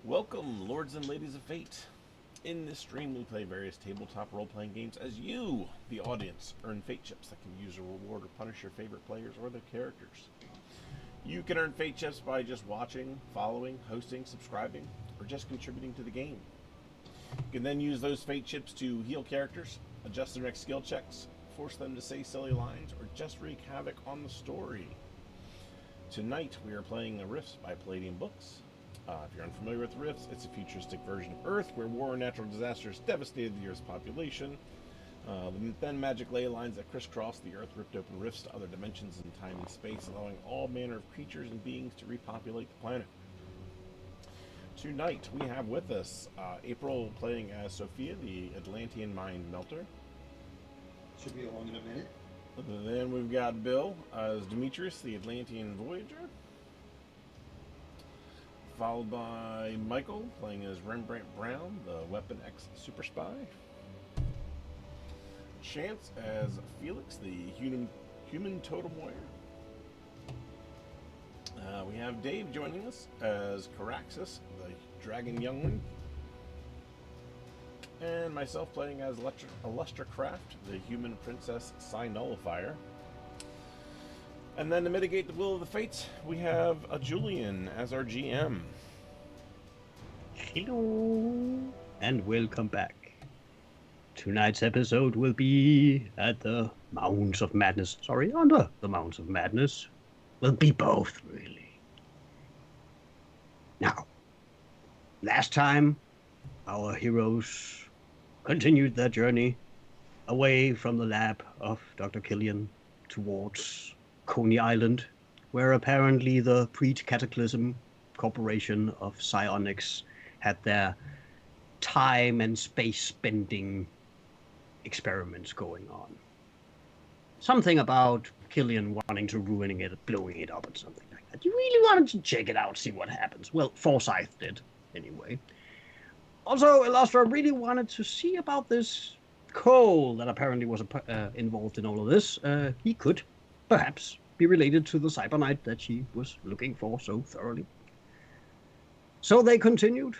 Welcome, lords and ladies of fate. In this stream, we play various tabletop role-playing games as you, the audience, earn fate chips that can use a reward or punish your favorite players or their characters. You can earn fate chips by just watching, following, hosting, subscribing, or just contributing to the game. You can then use those fate chips to heal characters, adjust their next skill checks, force them to say silly lines, or just wreak havoc on the story. Tonight, we are playing Rifts by Palladium Books. If you're unfamiliar with Rifts, it's a futuristic version of Earth where war and natural disasters devastated the Earth's population. Then magic ley lines that crisscross the Earth ripped open rifts to other dimensions in time and space, allowing all manner of creatures and beings to repopulate the planet. Tonight, we have with us April playing as Sophia, the Atlantean Mind Melter. Should be along in a minute. Then we've got Bill as Demetrius, the Atlantean Voyager. Followed by Michael, playing as Rembrandt Brown, the Weapon X Super Spy. Chance as Felix, the human totem warrior. We have Dave joining us as Caraxus, the Dragon Youngling. And myself playing as Elustra Craft, the human princess Psi Nullifier. And then to mitigate the will of the fates, we have a Julian as our GM. Hello, and welcome back. Tonight's episode will be at the Mounds of Madness. Under the Mounds of Madness. Will be both, really. Now, last time, our heroes continued their journey away from the lab of Dr. Killian towards Coney Island, where apparently the pre-cataclysm corporation of psionics had their time and space spending experiments going on. Something about Killian wanting to ruining it, blowing it up, and something like that. You really wanted to check it out, see what happens. Well, Forsyth did, anyway. Also, Elustra really wanted to see about this Cole that apparently was involved in all of this. He could perhaps be related to the Cyber Knight that she was looking for so thoroughly. So they continued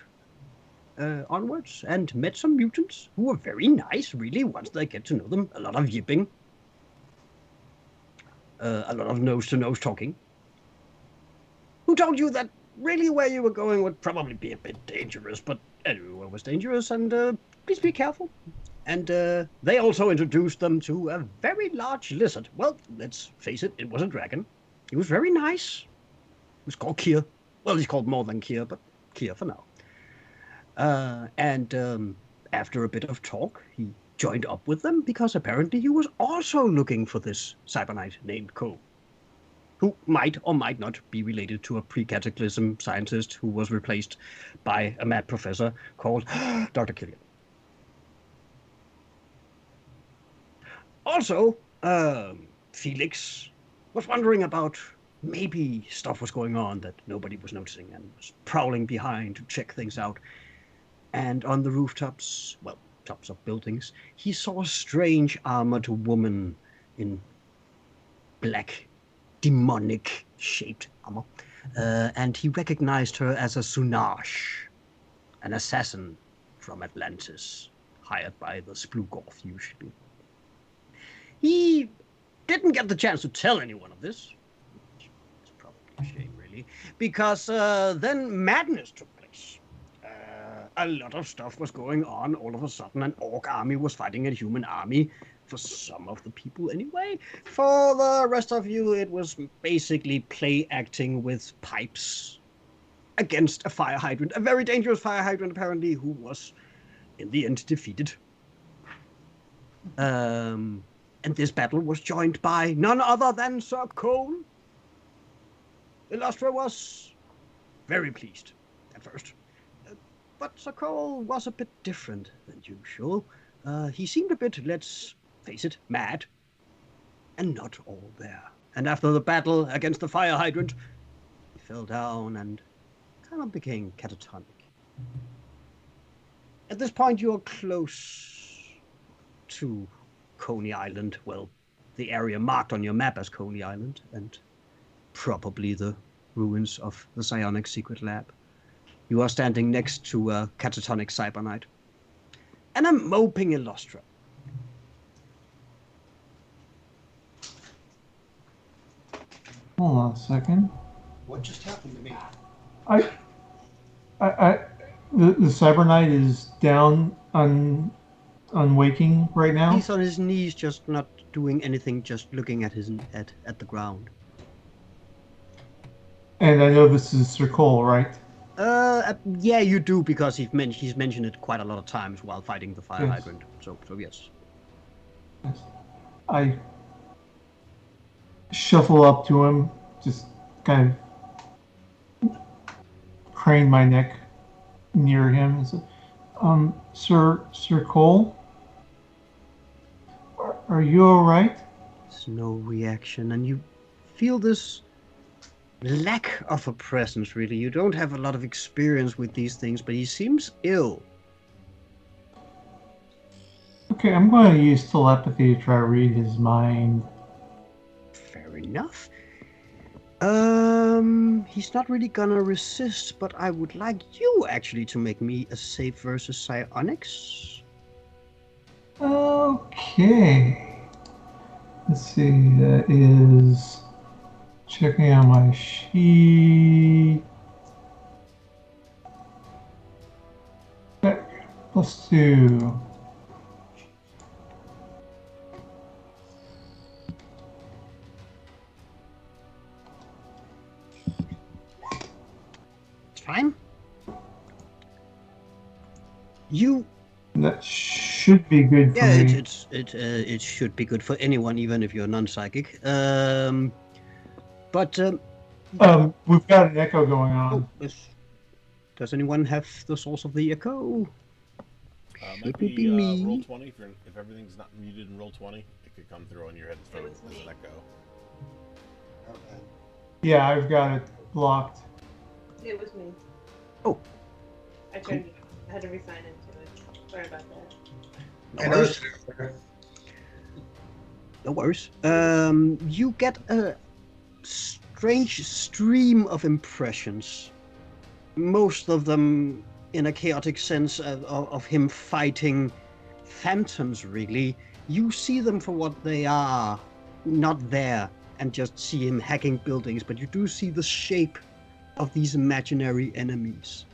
onwards and met some mutants who were very nice, really, once they get to know them. A lot of yipping. A lot of nose-to-nose talking. Who told you that really where you were going would probably be a bit dangerous, but everywhere was dangerous, and please be careful. And they also introduced them to a very large lizard. Well, let's face it, it was a dragon. He was very nice. He was called Kier. Well, he's called more than Kier, but Kier for now. And after a bit of talk, he joined up with them because apparently he was also looking for this Cyber Knight named Cole, who might or might not be related to a pre-cataclysm scientist who was replaced by a mad professor called Dr. Killian. Also, Felix was wondering about maybe stuff was going on that nobody was noticing and was prowling behind to check things out. And on the rooftops, well, tops of buildings, he saw a strange armored woman in black, demonic-shaped armor. And he recognized her as a Sunash, an assassin from Atlantis, hired by the Splugorth usually. He didn't get the chance to tell anyone of this. It's probably a shame, really, because then madness took place. A lot of stuff was going on. All of a sudden, an orc army was fighting a human army. For some of the people, anyway. For the rest of you, it was basically play acting with pipes against a fire hydrant. A very dangerous fire hydrant, apparently, who was, in the end, defeated. And this battle was joined by none other than Sir Cole. Elustra was very pleased at first. But Sir Cole was a bit different than usual. He seemed a bit, let's face it, mad. And not all there. And after the battle against the fire hydrant, he fell down and kind of became catatonic. At this point, you're close to Coney Island, well, the area marked on your map as Coney Island, and probably the ruins of the psionic secret lab. You are standing next to a catatonic cyberknight and a moping Illustra. Hold on a second. What just happened to me? The Cyber Knight is down on waking right now. He's on his knees, just not doing anything, just looking at the ground. And I know this is Sir Cole, right? Yeah, you do, because he's mentioned it quite a lot of times while fighting the fire Yes. hydrant. So yes. Yes. I shuffle up to him, just kind of crane my neck near him and say, Sir Cole, are you all right? There's no reaction, and you feel this lack of a presence, really. You don't have a lot of experience with these things, but he seems ill. Okay, I'm going to use telepathy to try to read his mind. Fair enough. He's not really gonna resist, but I would like you actually to make me a save versus psionics. Okay. Let's see, that is checking on my sheet. +2. It's fine. You That should be good for Yeah, me. it should be good for anyone, even if you're non-psychic. But We've got an echo going on. does anyone have the source of the echo? Might It would be be me. roll 20. If everything's not muted in roll 20, it could come through on your headphone as an echo. Okay. Yeah, I've got it blocked. It was me. Oh. I had to re-sign into it. Sorry about that. No worries. You get a strange stream of impressions. Most of them in a chaotic sense of him fighting phantoms, really. You see them for what they are, not there, and just see him hacking buildings, but you do see the shape of these imaginary enemies.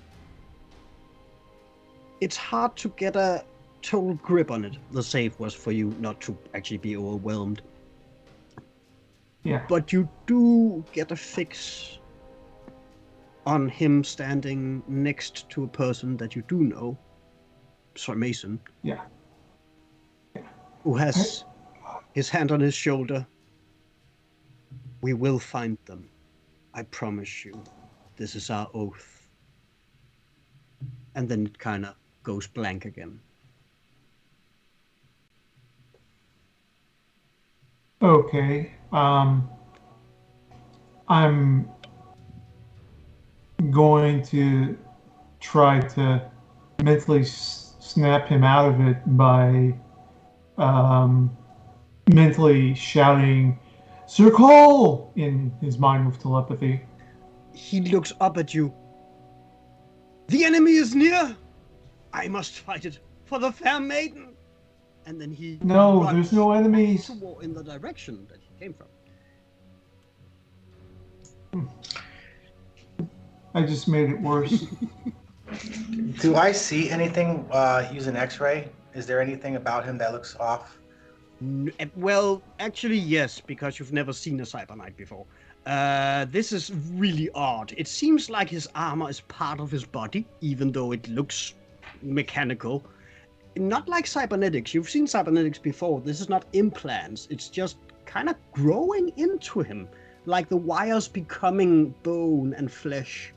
It's hard to get a total grip on it. The save was for you not to actually be overwhelmed. Yeah. But you do get a fix on him standing next to a person that you do know, Sir Mason. Yeah. Who has his hand on his shoulder. We will find them. I promise you. This is our oath. And then it kind of goes blank again. Okay. I'm going to try to mentally snap him out of it by mentally shouting, Sir Cole! In his mind with telepathy. He looks up at you. The enemy is near! I must fight it for the fair maiden! And then he No, runs there's no enemies. in the direction that he came from. I just made it worse. Do I see anything using X-ray? Is there anything about him that looks off? Well, actually, yes, because you've never seen a Cyber Knight before. This is really odd. It seems like his armor is part of his body, even though it looks mechanical. Not like cybernetics. You've seen cybernetics before. This is not implants. It's just kind of growing into him, like the wires becoming bone and flesh.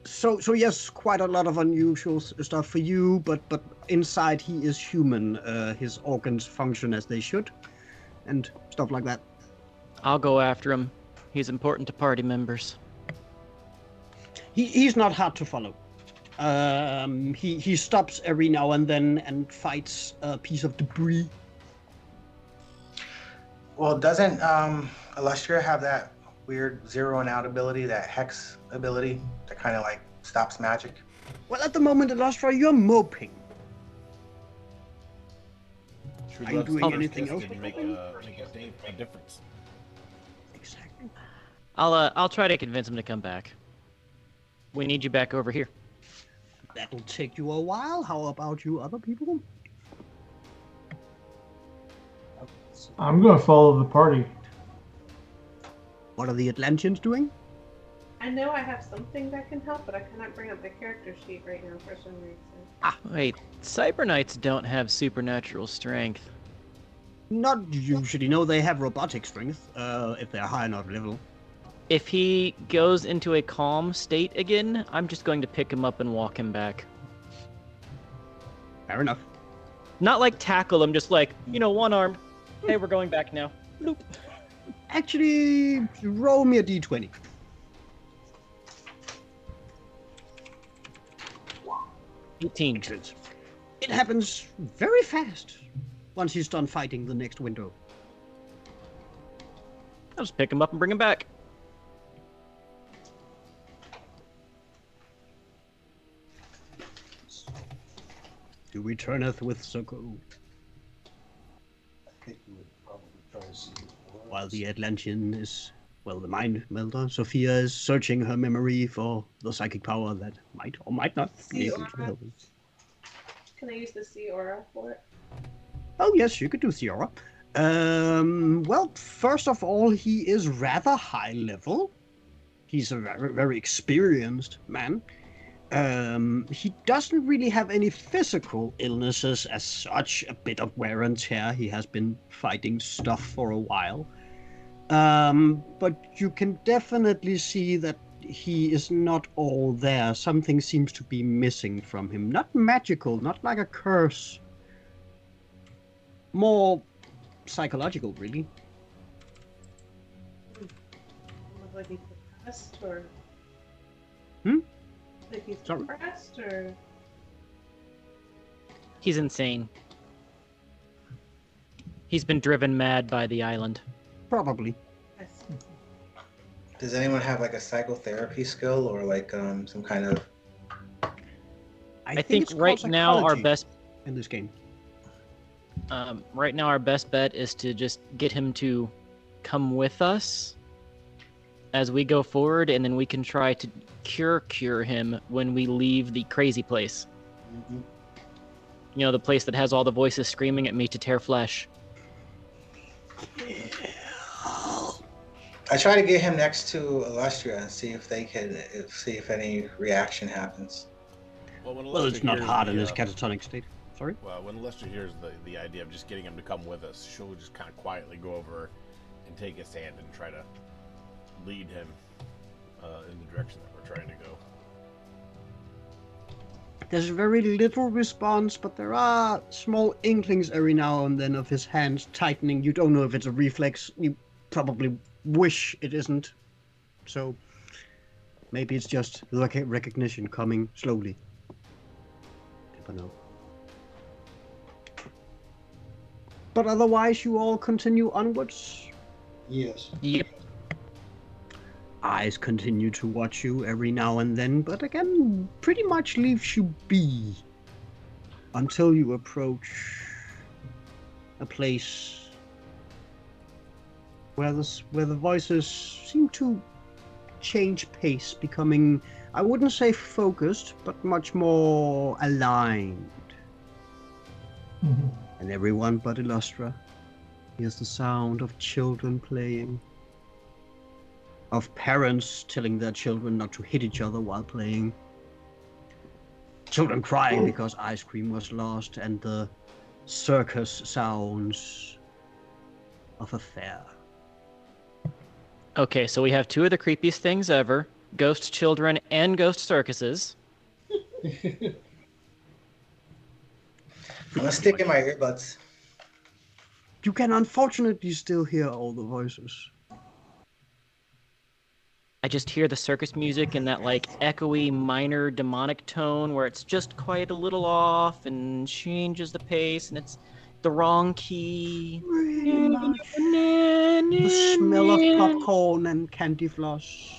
So yes, quite a lot of unusual stuff for you, but inside he is human. His organs function as they should, and stuff like that. I'll go after him. He's important to party members. He's not hard to follow. He stops every now and then and fights a piece of debris. Well, doesn't Illustria have that weird zero and out ability, that hex ability that kind of like stops magic? Well, at the moment, Illustra, you're moping. True Are you love's doing first anything kiss else? can make a difference. Exactly. I'll try to convince him to come back. We need you back over here. That'll take you a while. How about you other people? I'm going to follow the party. What are the Atlanteans doing? I know I have something that can help, but I cannot bring up my character sheet right now for some reason. Wait, Cybernetics don't have supernatural strength. Not usually. No, they have robotic strength, if they're high enough level. If he goes into a calm state again, I'm just going to pick him up and walk him back. Fair enough. Not like tackle him, just like, one-armed. Hey, we're going back now. Bloop. Actually, roll me a d20. Excellent. It happens very fast once he's done fighting the next window. I'll just pick him up and bring him back. To returneth with Soko, I think you would probably try to see it for while us. the Atlantean is, well, the mind melder, Sophia is searching her memory for the psychic power that might or might not be able to help him. Can I use the sea aura for it? Oh, yes, you could do Theora. Well, first of all, he is rather high level. He's a very, very experienced man. He doesn't really have any physical illnesses as such, a bit of wear and tear. He has been fighting stuff for a while. But you can definitely see that he is not all there. Something seems to be missing from him. Not magical, not like a curse. More psychological, really. Like he's depressed or? Hmm? Like he's Sorry? depressed or? He's insane. He's been driven mad by the island. Probably. I see. Does anyone have like a psychotherapy skill or like some kind of? I think it's right called now our psychology best in this game. bet is to just get him to come with us as we go forward, and then we can try to cure him when we leave the crazy place. Mhm. The place that has all the voices screaming at me to tear flesh. I try to get him next to Illustria and see if they can see if any reaction happens. Well, it's not hard in his catatonic state. Sorry? Well, when Lester hears the idea of just getting him to come with us, she'll just kind of quietly go over and take his hand and try to lead him in the direction that we're trying to go. There's very little response, but there are small inklings every now and then of his hands tightening. You don't know if it's a reflex. You probably wish it isn't. So maybe it's just recognition coming slowly. Never know. But otherwise, you all continue onwards. Yes. Yep. Eyes continue to watch you every now and then, but again, pretty much leaves you be until you approach a place where the voices seem to change pace, becoming, I wouldn't say focused, but much more aligned. Mhm. And everyone but Illustra hears the sound of children playing, of parents telling their children not to hit each other while playing, children crying because ice cream was lost, and the circus sounds of a fair. Okay, so we have two of the creepiest things ever: ghost children and ghost circuses. I'm gonna stick in my earbuds. You can unfortunately still hear all the voices. I just hear the circus music in that like echoey minor demonic tone where it's just quite a little off and changes the pace, and the wrong key. Pretty much. The smell of popcorn and candy floss.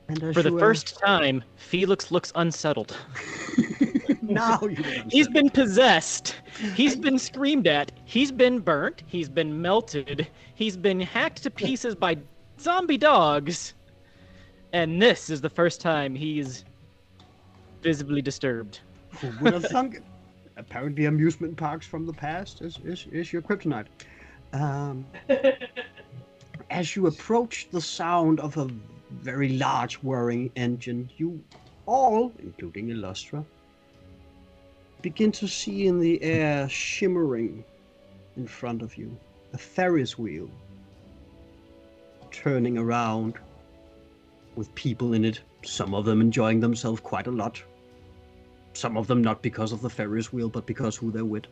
And as For the you, first time, Felix looks unsettled. now you look He's unsettled. been possessed. He's been screamed at. He's been burnt. He's been melted. He's been hacked to pieces by zombie dogs. And this is the first time he's visibly disturbed. Who would have thunk it? Apparently, amusement parks from the past is your kryptonite. As you approach the sound of a very large whirring engine, you all, including Illustra, begin to see in the air shimmering in front of you a Ferris wheel turning around with people in it, some of them enjoying themselves quite a lot. Some of them not because of the Ferris wheel, but because who they're with.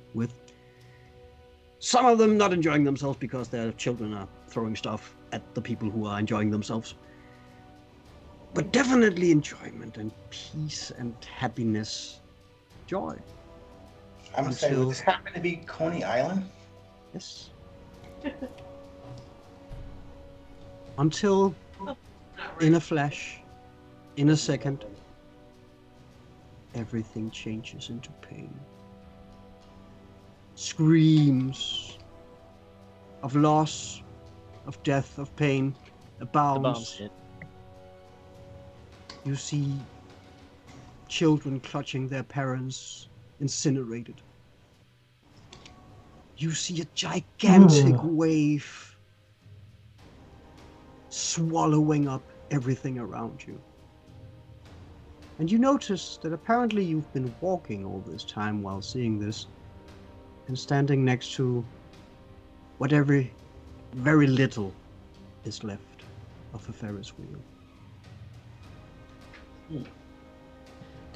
Some of them not enjoying themselves because their children are throwing stuff at the people who are enjoying themselves. But definitely enjoyment and peace and happiness. Joy. I'm gonna say, would this happen to be Coney Island? Yes. Until, in a flash, in a second, everything changes into pain. Screams of loss, of death, of pain The bomb abounds. shit. You see children clutching their parents incinerated. You see a gigantic wave swallowing up everything around you. And you notice that apparently you've been walking all this time while seeing this and standing next to whatever very little is left of a Ferris wheel.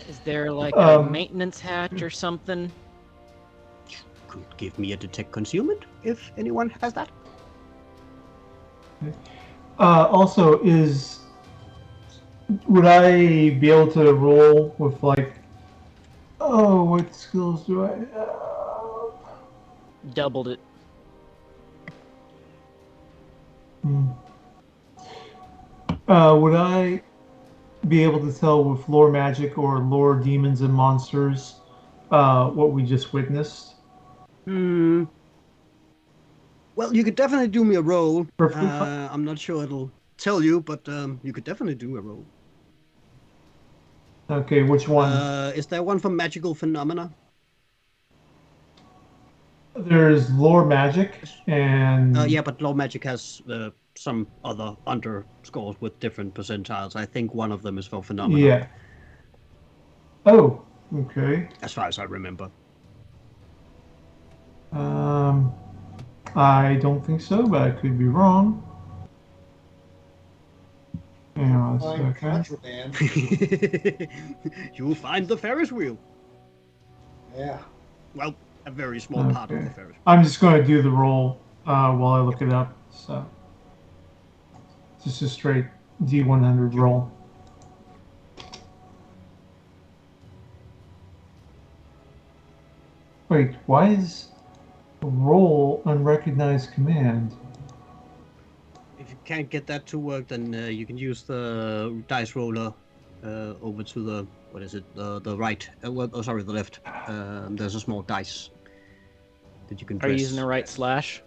Is there like a maintenance hatch or something? Could give me a detect concealment if anyone has that. Also, would I be able to roll with like, oh, what skills do I have? Doubled it. Would I be able to tell with lore magic or lore demons and monsters what we just witnessed? Well, you could definitely do me a roll. Perfectly fine. I'm not sure it'll tell you, but you could definitely do a roll. Okay, which one? Is there one for magical phenomena? There's lore magic and Yeah, but law magic has some other underscores with different percentiles. I think one of them is for phenomena. yeah. Oh, okay. As far as I remember. I don't think so, but I could be wrong. Hang on a Find second. contraband. You'll find the Ferris wheel. Yeah. Well, a very small part of the Okay. Ferris wheel. I'm just going to do the roll while I look it up. So, just a straight D100 roll. Wait, why is roll unrecognized command? If you can't get that to work, then you can use the dice roller over to the, what is it, the right, the left. There's a small dice that you can Are you press. using the right slash?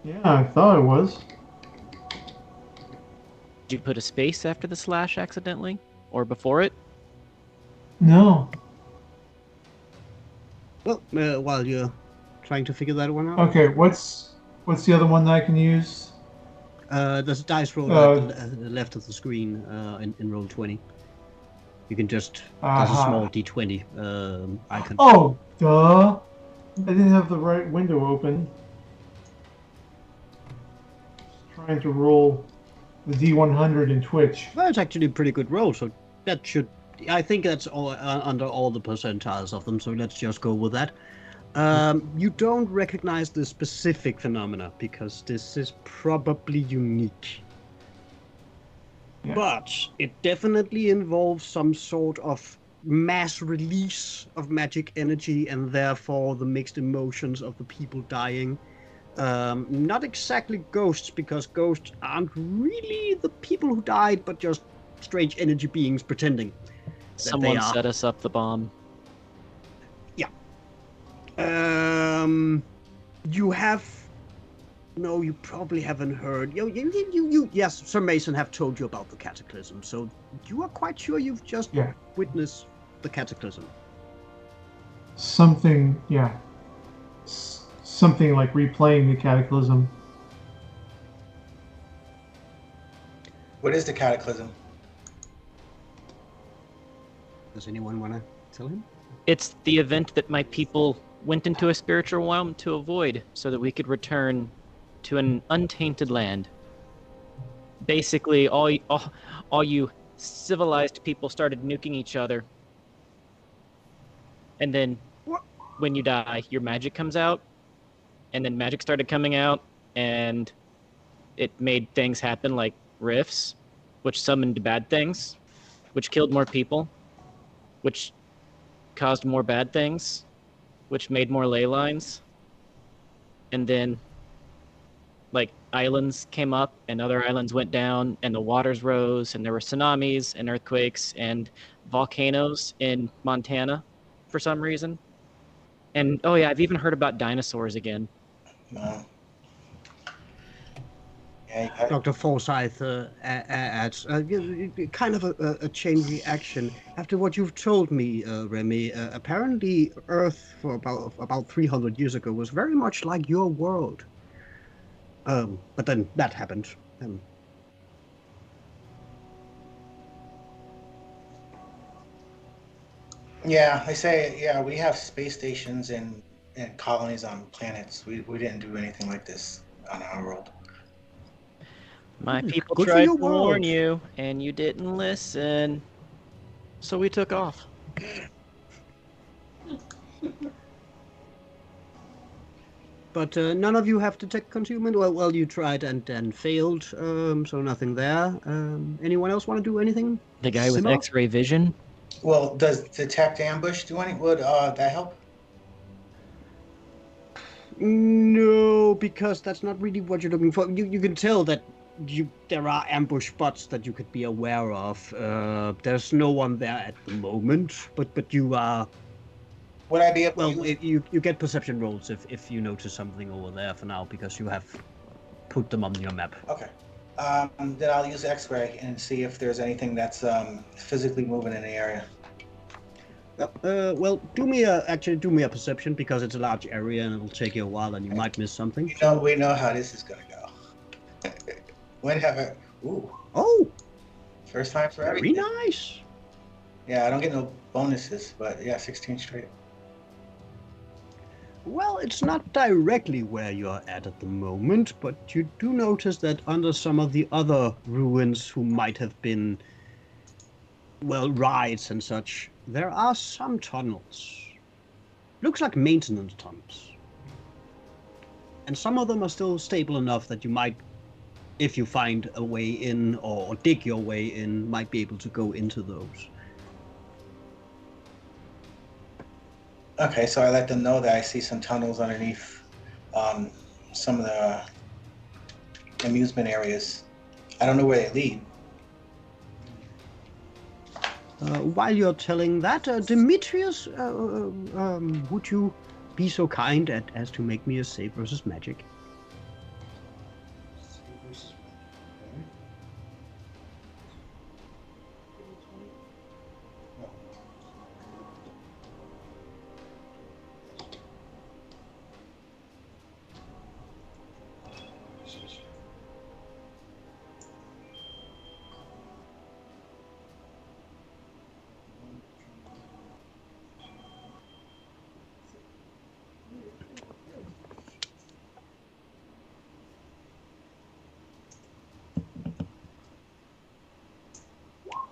Yeah, I thought it was. Did you put a space after the slash accidentally? Or before it? No. Well, while you're trying to figure that one out, Okay, what's the other one that I can use? there's a dice roller at the left of the screen in roll 20. You can just, there's a small d20 icon. Oh, duh. I didn't have the right window open. Just trying to roll the D100 in Twitch. Well, it's actually a pretty good roll, so that should, I think that's all under all the percentiles of them, so let's just go with that. You don't recognize the specific phenomena because this is probably unique. Yeah. But it definitely involves some sort of mass release of magic energy and therefore the mixed emotions of the people dying. Not exactly ghosts, because ghosts aren't really the people who died, but just strange energy beings pretending that they Someone are. set us up the bomb. Yeah. You have. No, you probably haven't heard. Yes, Sir Mason have told you about the cataclysm, so you are quite sure you've just Yeah. witnessed the cataclysm. Something, yeah. Something like replaying the cataclysm. What is the cataclysm? Does anyone want to tell him? It's the event that my people went into a spiritual realm to avoid so that we could return to an untainted land. Basically, all you civilized people started nuking each other. And then What? when you die, your magic comes out. And then magic started coming out, and it made things happen like rifts, which summoned bad things, which killed more people, which caused more bad things, which made more ley lines. And then like islands came up and other islands went down and the waters rose and there were tsunamis and earthquakes and volcanoes in Montana for some reason. And oh yeah, I've even heard about dinosaurs again. No. Yeah, you got Dr. Forsyth adds kind of a chain reaction. After what you've told me, Remy, apparently Earth for about 300 years ago was very much like your world. But then that happened. Yeah, they say, yeah, we have space stations and colonies on planets. We didn't do anything like this on our world. My people Good for tried your to warn world. you and you didn't listen. So we took off. But none of you have detect concealment. Well, you tried and failed. So nothing there. Anyone else want to do anything? The guy with Similar? X-ray vision. Well, does detect ambush do any? Would that help? No, because that's not really what you're looking for. You can tell that there are ambush spots that you could be aware of. There's no one there at the moment, but you are. Would I be able Well, to use? you get perception rolls if you notice something over there for now because you have put them on your map. Okay. Then I'll use X-ray and see if there's anything that's physically moving in the area. Well, do me a perception because it's a large area and it'll take you a while and you might miss something. We know how this is gonna go. When have I? Ooh, Oh, first time for very everything. nice. Yeah, I don't get no bonuses, but yeah, 16 straight. Well, it's not directly where you're at the moment, but you do notice that under some of the other ruins who might have been, well, rides and such, there are some tunnels. Looks like maintenance tunnels. And some of them are still stable enough that you might, if you find a way in or dig your way in, might be able to go into those. Okay, so I let them know that I see some tunnels underneath some of the amusement areas. I don't know where they lead. While you're telling that, Demetrius, would you be so kind as to make me a save versus magic?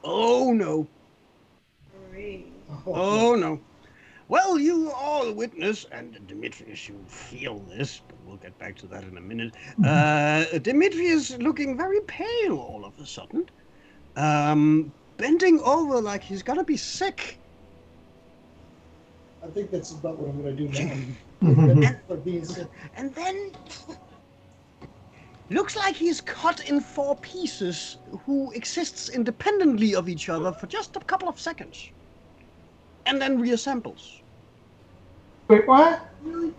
Oh no! Great. Oh no! Well, you all witness, and Demetrius, you feel this, but we'll get back to that in a minute. Demetrius looking very pale all of a sudden, bending over like he's gonna be sick, I think that's about what I'm going to do now. Mhm. For being so- And then looks like he's cut in 4 pieces, who exists independently of each other for just a couple of seconds, and then reassembles. Wait, what? Really?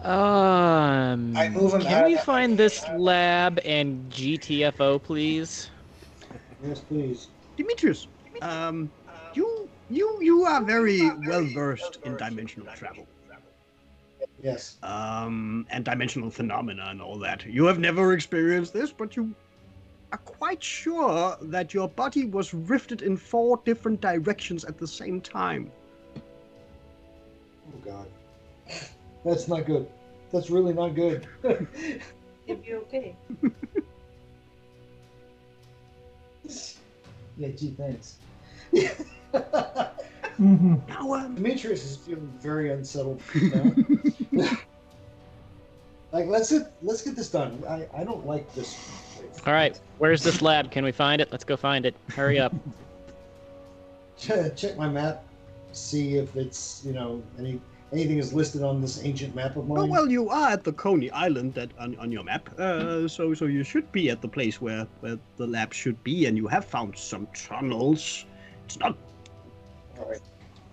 I move him out Can of we the- find this lab and GTFO, please? Yes, please. Demetrius, you are very well versed in dimensional travel, Yes. and dimensional phenomena and all that. You have never experienced this, but you are quite sure that your body was rifted in 4 different directions at the same time. Oh God. That's not good. That's really not good. You'll be okay. Yeah, gee, thanks. Mhm. Now, Demetrius is feeling very unsettled now. Like, let's get this done. I don't like this place. All right, where's this lab? Can we find it? Let's go find it. Hurry up. Check my map, see if it's anything is listed on this ancient map of oh, mine. well, you are at the Coney Island on your map, so you should be at the place where the lab should be, and you have found some tunnels. It's not All right.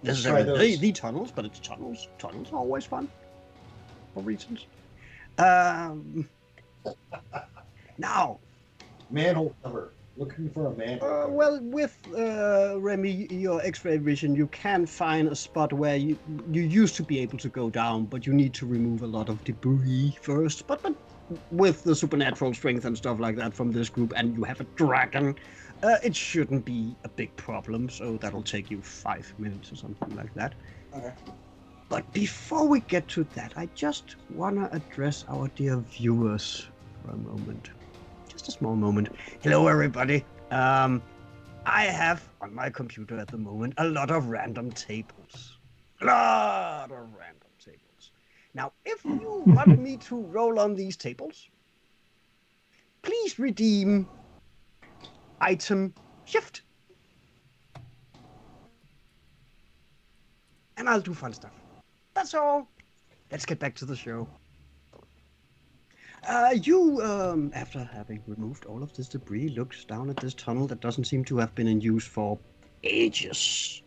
necessarily Let's try those. the tunnels, but it's tunnels. Tunnels are always fun for reasons. Now, Manhole cover. Looking for a manhole cover. well, with Remy, your X-ray vision, you can find a spot where you used to be able to go down, but you need to remove a lot of debris first. But with the supernatural strength and stuff like that from this group, and you have a dragon, it shouldn't be a big problem. So that'll take you 5 minutes or something like that. Okay. But before we get to that, I just want to address our dear viewers for a moment. Just a small moment. Hello, everybody. I have on my computer at the moment a lot of random tables. Now, if you want me to roll on these tables, please redeem item shift. And I'll do fun stuff. That's all. Let's get back to the show. You, after having removed all of this debris, looks down at this tunnel that doesn't seem to have been in use for ages.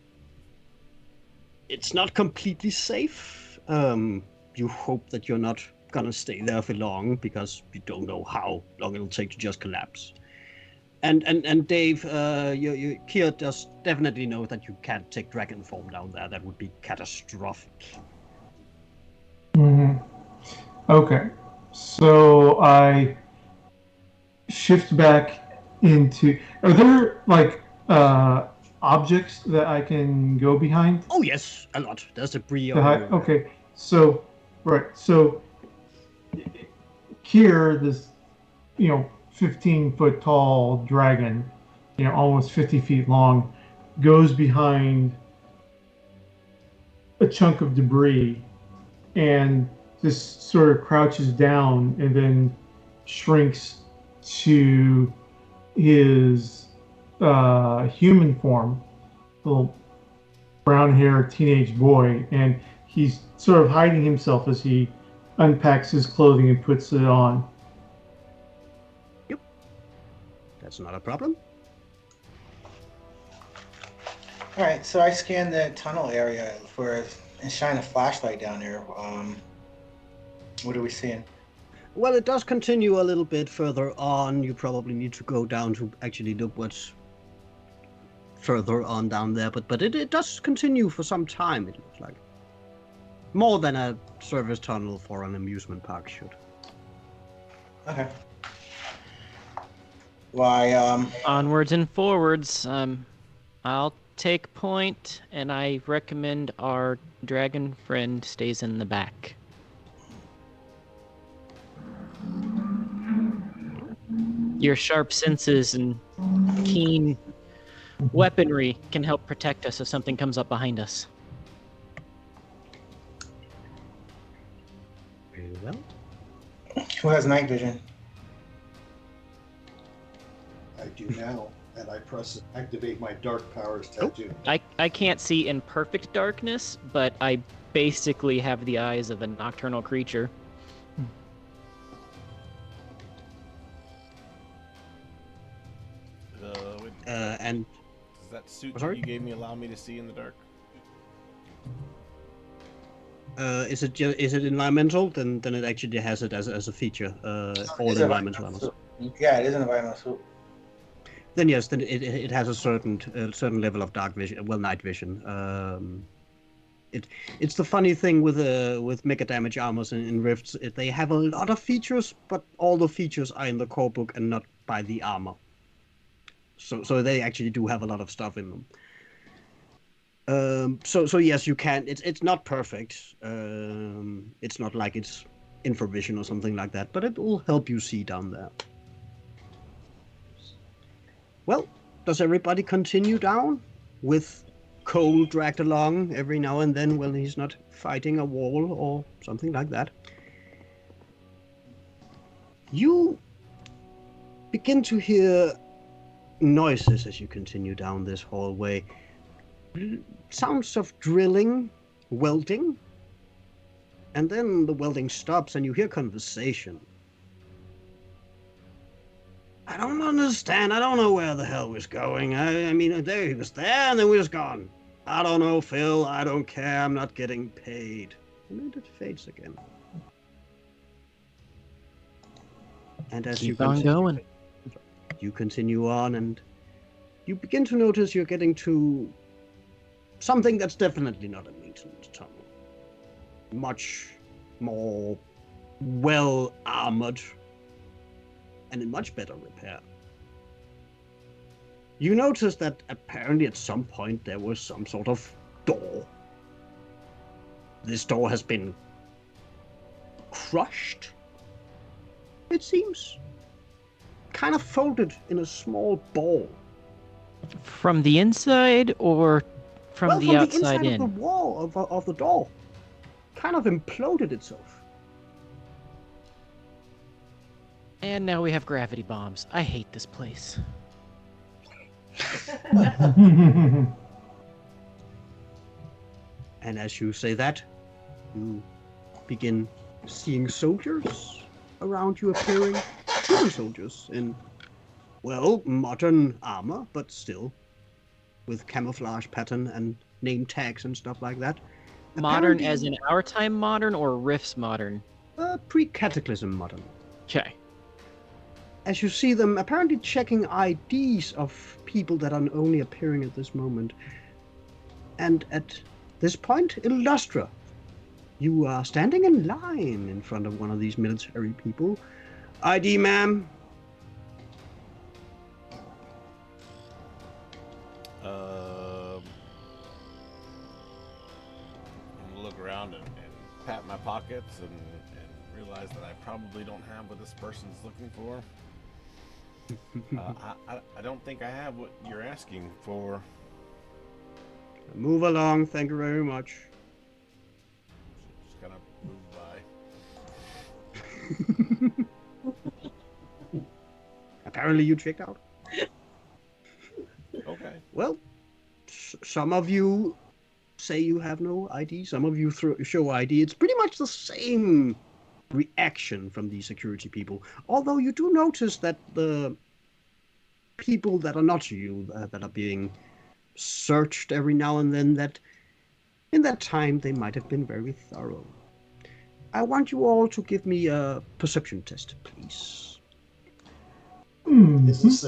It's not completely safe. You hope that you're not gonna stay there for long because you don't know how long it'll take to just collapse. And Dave, Kier does definitely know that you can't take dragon form down there. That would be catastrophic. Mhm. Okay. So I shift back into. Are there like objects that I can go behind? Oh yes, a lot. There's debris all Behind, over. okay. So right. So here, this 15-foot tall dragon, almost 50 feet long, goes behind a chunk of debris and just sort of crouches down and then shrinks to his human form, little brown-haired teenage boy, and he's sort of hiding himself as he unpacks his clothing and puts it on. That's not a problem. All right, so I scan the tunnel area and shine a flashlight down there. What are we seeing? Well, it does continue a little bit further on. You probably need to go down to actually look what's further on down there. But it does continue for some time, it looks like. More than a service tunnel for an amusement park should. Okay. Why? Onwards and forwards. I'll take point, and I recommend our dragon friend stays in the back. Your sharp senses and keen weaponry can help protect us if something comes up behind us. Very well. Who has night vision? I do now. and I press activate my dark powers Oh. tattoo. I can't see in perfect darkness, but I basically have the eyes of a nocturnal creature. Wait, And does that suit that sorry? you gave me allow me to see in the dark? is it environmental? Then it actually has it as a feature. All It's an environmental environmental armors. suit. Yeah, it is an environmental suit. Then yes, then it has a certain level of dark vision, well, night vision. It's the funny thing with mega damage armors in Rifts. They have a lot of features, but all the features are in the core book and not by the armor. So they actually do have a lot of stuff in them. So yes, you can. It's not perfect. It's not like it's infravision or something like that, but it will help you see down there. Well, does everybody continue down with Cole dragged along every now and then when he's not fighting a wall or something like that? You begin to hear noises as you continue down this hallway. Sounds of drilling, welding, and then the welding stops and you hear conversation. I don't understand. I don't know where the hell we're going. I mean, there he was there and then we was gone. I don't know, Phil. I don't care. I'm not getting paid. And then it fades again. And as Keep on going. you continue on and you begin to notice you're getting to something that's definitely not a maintenance tunnel. Much more well armored and in much better repair. You notice that apparently at some point there was some sort of door. This door has been crushed, it seems. Kind of folded in a small ball. From the inside or from the outside inside in? of the wall of the door. Kind of imploded itself. And now we have gravity bombs. I hate this place. And as you say that, you begin seeing soldiers around you appearing. Human soldiers in, well, modern armor, but still with camouflage pattern and name tags and stuff like that. Modern Apparently, as in our time modern or Rift's modern? Pre-cataclysm modern. Okay. As you see them apparently checking IDs of people that are only appearing at this moment. And at this point, Illustra, you are standing in line in front of one of these military people. ID, ma'am. I'm gonna look around and pat my pockets and realize that I probably don't have what this person's looking for. I don't think I have what you're asking for. Move along, thank you very much. Just gonna move by. Apparently you checked out. Okay. Well, some of you say you have no ID, some of you show ID. It's pretty much the same reaction from the security people. Although you do notice that the people that are not you, that are being searched every now and then, that in that time they might have been very thorough. I want you all to give me a perception test, please. Is this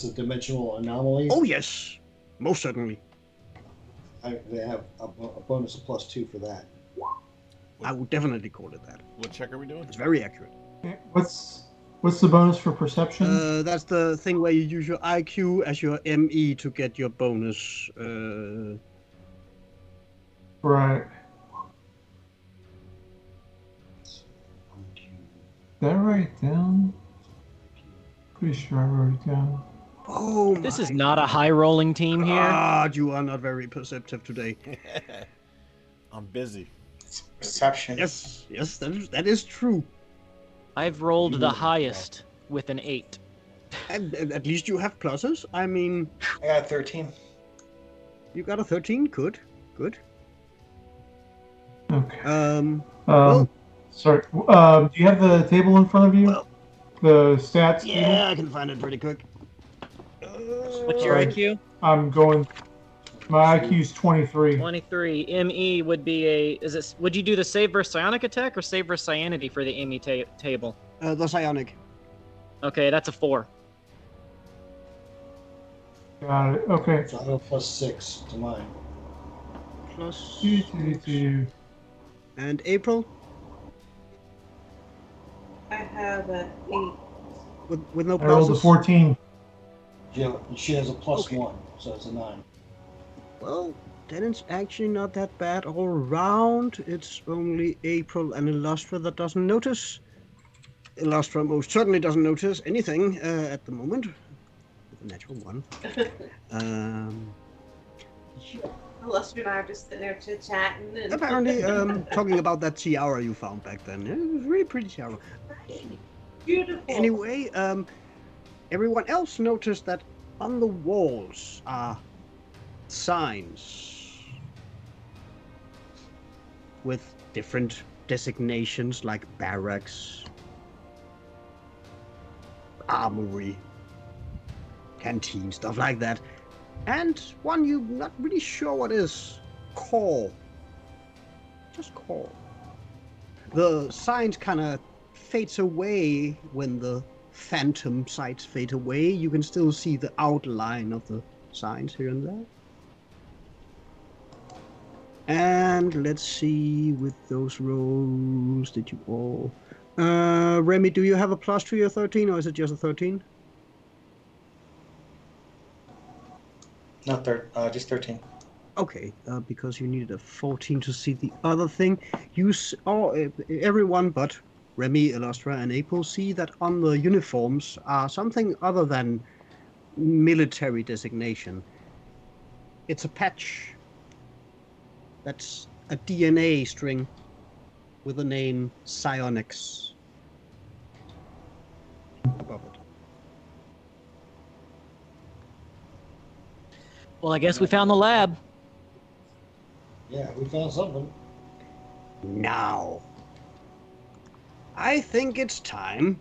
a dimensional anomaly? Oh yes, most certainly. They have a bonus of +2 for that. I would definitely call it that. What check are we doing? It's very accurate. What's the bonus for perception? That's the thing where you use your IQ as your ME to get your bonus. Right. Did I write it down? Pretty sure I wrote it down. Oh, This is not a high rolling team here. God, you are not very perceptive today. I'm busy. Perception. Yes, that is true. I've rolled the highest with an 8. And at least you have pluses. I mean, I got a 13. you got a 13. Good. Okay. Well, Sorry. Do you have the table in front of you? well, The stats table? yeah, I can find it pretty quick. What's your Sorry. IQ? I'm going. My IQ is 23. 23. ME would be would you do the save versus psionic attack or save versus cyanity for the ME table? The psionic. Okay, that's a 4. Got it. Okay. So I have a +6 to mine. Plus. 2. And April? I have an 8. With no I rolled a pluses? 14. Yeah, she has a +1, Okay. so it's a 9. Well, then it's actually not that bad all around. It's only April and Illustra that doesn't notice. Illustra most certainly doesn't notice anything at the moment. With a natural 1. Unless you and I are just sitting there chit-chatting. And... Apparently, talking about that tiara you found back then. It was really pretty tiara. Beautiful. Anyway, everyone else noticed that on the walls are signs with different designations like barracks, armory, canteen, stuff like that. And one you're not really sure what is. Core. Just core. The signs kind of fades away when the phantom sights fade away. You can still see the outline of the signs here and there. And let's see, with those rolls, did you all... Remy, do you have a plus to your 13, or is it just a 13? Not just 13. Okay, because you needed a 14 to see the other thing. Everyone but Remy, Illustra, and April see that on the uniforms are something other than military designation. It's a patch. That's a DNA string with the name Psionics above it. Well, I guess we found the lab. Yeah, we found something. Now, I think it's time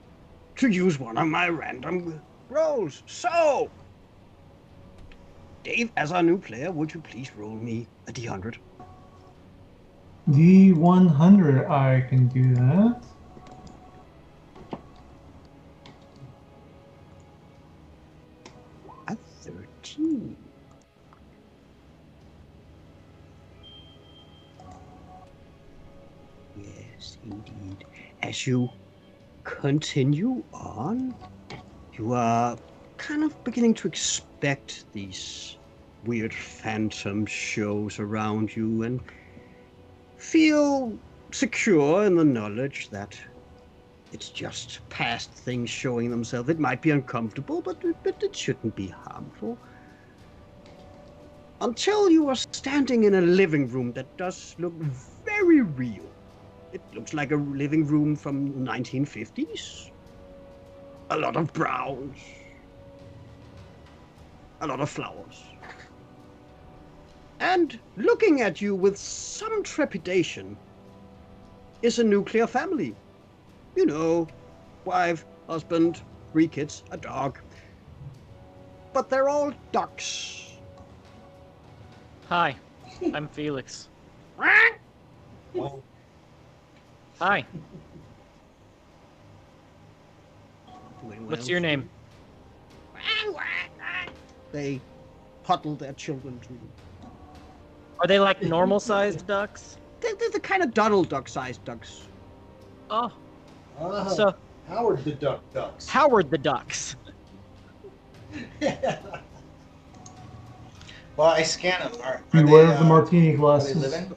to use one of my random rolls. So, Dave, as our new player, would you please roll me a D100? D100. I can do that. A 13. Yes, indeed. As you continue on, you are kind of beginning to expect these weird phantom shows around you and feel secure in the knowledge that it's just past things showing themselves. It might be uncomfortable, but it shouldn't be harmful. Until you are standing in a living room that does look very real. It looks like a living room from the 1950s. A lot of browns. A lot of flowers. And looking at you with some trepidation is a nuclear family. You know, wife, husband, 3 kids, a dog. But they're all ducks. Hi, I'm Felix. Well, Hi, Anyone what's else? your name? They huddle their children to them. Are they like normal-sized ducks? They're the kind of Donald Duck-sized ducks. Oh, so Howard the Duck Ducks. Howard the Ducks. Well, I scan them. Are Beware they, of the martini are they glasses. living?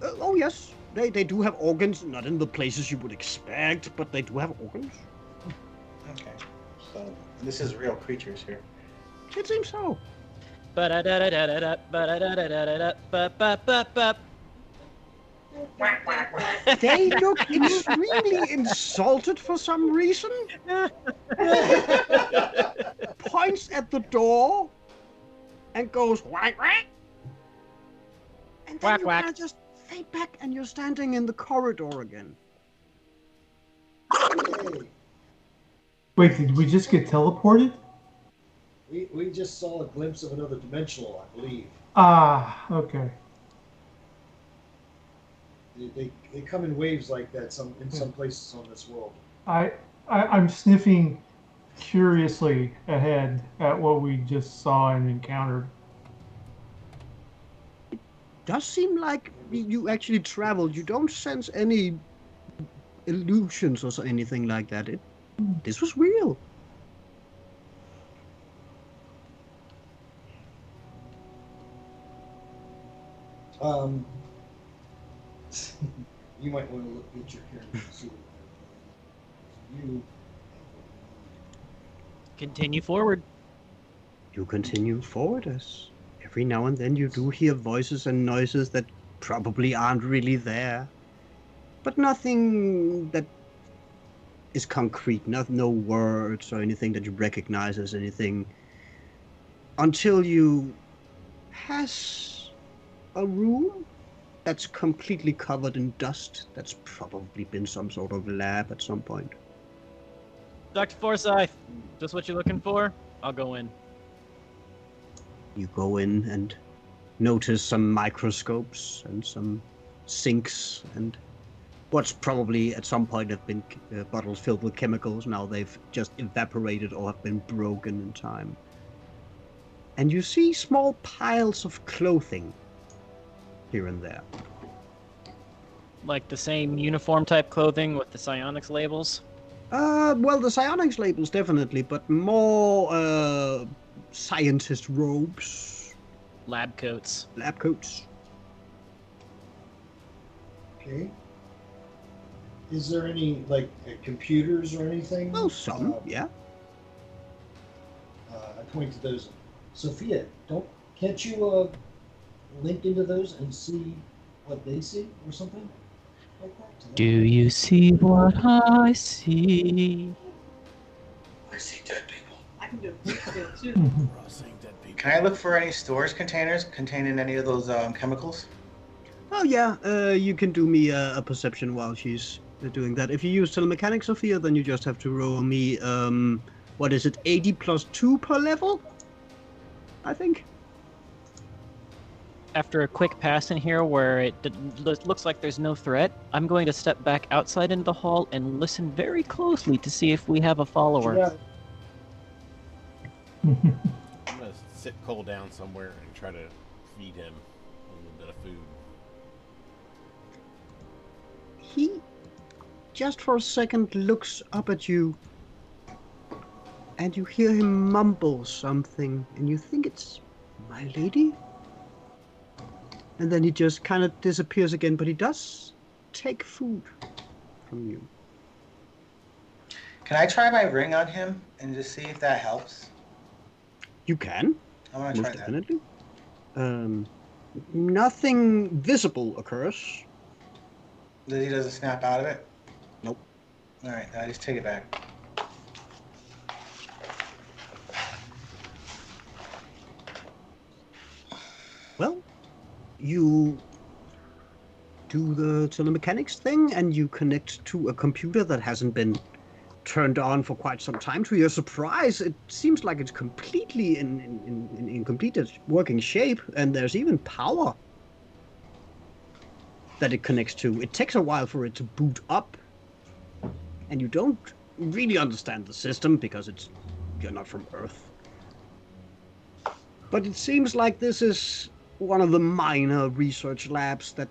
Oh, yes. They do have organs, not in the places you would expect, but they do have organs. Okay. So this is real creatures here. It seems so. Ba-da-da-da-da-da, ba-da-da-da-da-da, ba-ba-ba-ba. They look extremely insulted for some reason. Points at the door and goes whack whack. And then Whack, you whack. kind of just fade back and you're standing in the corridor again. Hey, Wait, did we just get teleported? we just saw a glimpse of another dimensional, I believe. Ah, okay. They come in waves like that in some places on this world. I'm sniffing curiously ahead at what we just saw and encountered. Does seem like you actually traveled. You don't sense any illusions or anything like that. This was real. You might want to look at your character and see what you. Continue forward. You continue forward as every now and then you do hear voices and noises that probably aren't really there. But nothing that is concrete, no words or anything that you recognize as anything. Until you pass a room that's completely covered in dust. That's probably been some sort of lab at some point. Dr. Forsyth, just what you're looking for? I'll go in. You go in and notice some microscopes and some sinks and what's probably at some point have been bottles filled with chemicals. Now they've just evaporated or have been broken in time. And you see small piles of clothing here and there. Like the same uniform type clothing with the psionics labels? Well, the psionics labels definitely, but more scientist robes, Lab coats. lab coats. Okay. Is there any computers or anything? Well, some, yeah. I point to those. Sophia, can't you link into those and see what they see or something like that? Do you see what I see? I see dead people. I can do it too. We're all seeing dead people. Can I look for any storage containers containing any of those chemicals? Oh, yeah, you can do me a perception while she's doing that. If you use telemechanics, Sophia, then you just have to roll me, what is it, 80 plus 2 per level? I think. After a quick pass in here where it looks like there's no threat, I'm going to step back outside into the hall and listen very closely to see if we have a follower. Yeah. I'm gonna sit Cole down somewhere and try to feed him a little bit of food. He, just for a second, looks up at you, and you hear him mumble something, and you think it's my lady? And then he just kind of disappears again, but he does take food from you. Can I try my ring on him and just see if that helps? You can, I want to most try that. definitely. Nothing visible occurs. He doesn't snap out of it? Nope. Alright, I just take it back. Well, you do the telemechanics thing and you connect to a computer that hasn't been turned on for quite some time. To your surprise, it seems like it's completely in complete working shape, and there's even power that it connects to. It takes a while for it to boot up, and you don't really understand the system because you're not from Earth. But it seems like this is one of the minor research labs that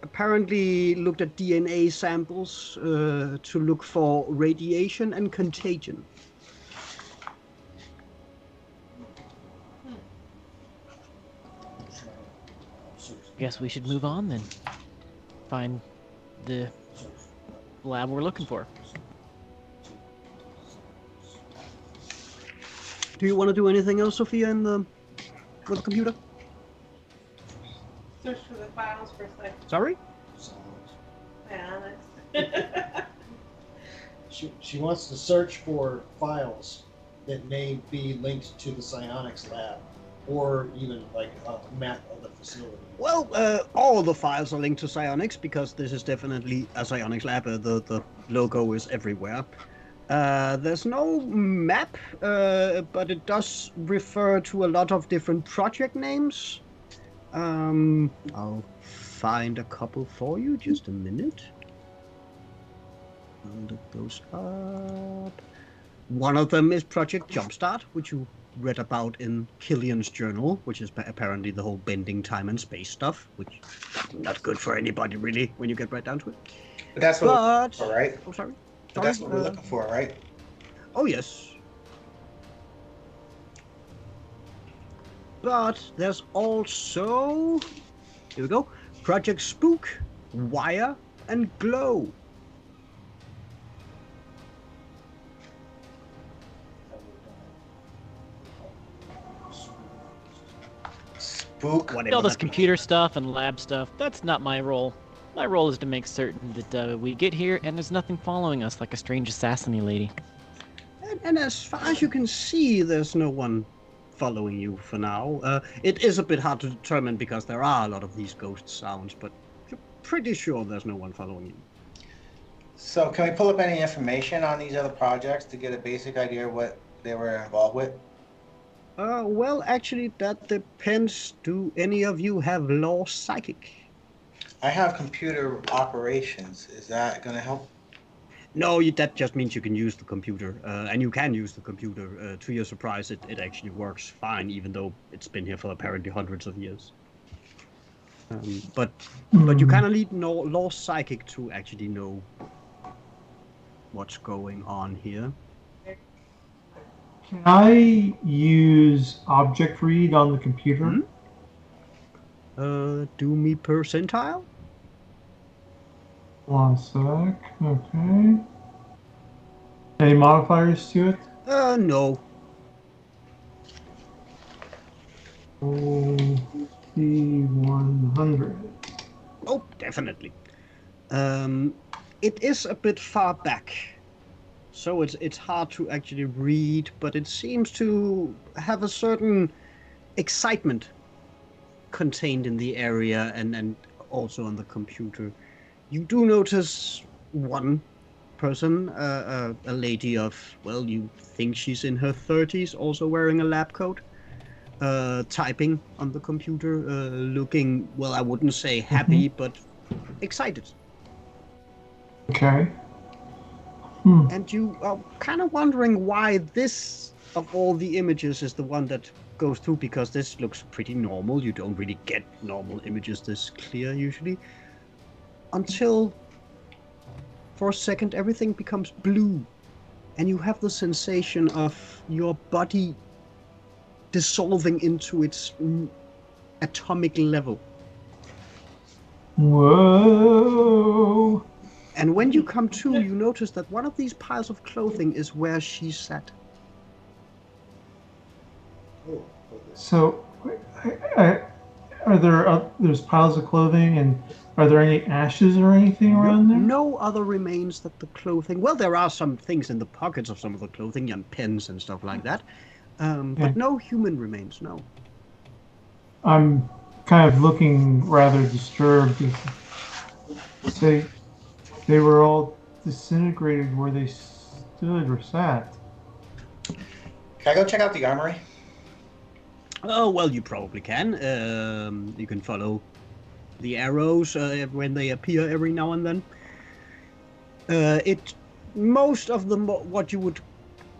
apparently looked at DNA samples to look for radiation and contagion. Guess we should move on then. Find the lab we're looking for. Do you want to do anything else, Sophia, with the computer? Search for the files for a second. Sorry? She wants to search for files that may be linked to the psionics lab, or even like a map of the facility. Well, all the files are linked to psionics because this is definitely a psionics lab. The logo is everywhere. There's no map, but it does refer to a lot of different project names. I'll find a couple for you. Just a minute. I'll look those up. One of them is Project Jumpstart, which you read about in Killian's journal, which is apparently the whole bending time and space stuff, which is not good for anybody really when you get right down to it. But that's what we're But looking for, right? oh, sorry. But that's what we're looking for, right? Oh yes. But there's also, here we go, Project Spook, Wire, and Glow. Spook. Whatever. All this that- computer stuff and lab stuff, that's not my role. My role is to make certain that we get here and there's nothing following us like a strange assassin-y lady. And as far as you can see, there's no one following you for now. It is a bit hard to determine because there are a lot of these ghost sounds, but you're pretty sure there's no one following you. So can we pull up any information on these other projects to get a basic idea of what they were involved with? Well, actually, that depends. Do any of you have law psychic? I have computer operations. Is that going to help? No, that just means you can use the computer, and you can use the computer. To your surprise, it actually works fine, even though it's been here for apparently hundreds of years. But you kind of need law psychic to actually know what's going on here. Can I use object read on the computer? Do me percentile. 1 sec. Okay. Any modifiers to it? No. Oh, 100. Oh, definitely. It is a bit far back, so it's hard to actually read, but it seems to have a certain excitement contained in the area and also on the computer. You do notice one person, a lady of, well, you think she's in her 30s, also wearing a lab coat, typing on the computer, looking, well, I wouldn't say happy, but excited. Okay. And you are kind of wondering why this, of all the images, is the one that goes through, because this looks pretty normal. You don't really get normal images this clear usually. Until, for a second, everything becomes blue. And you have the sensation of your body dissolving into its atomic level. Whoa. And when you come to, you notice that one of these piles of clothing is where she sat. So, there's piles of clothing, and are there any ashes or anything around there? No other remains that the clothing. Well, there are some things in the pockets of some of the clothing and pens and stuff like that. But no human remains, no. I'm kind of looking rather disturbed. Say, they were all disintegrated where they stood or sat. Can I go check out the armory? Oh, well, you probably can. You can follow the arrows when they appear every now and then. Most of them, what you would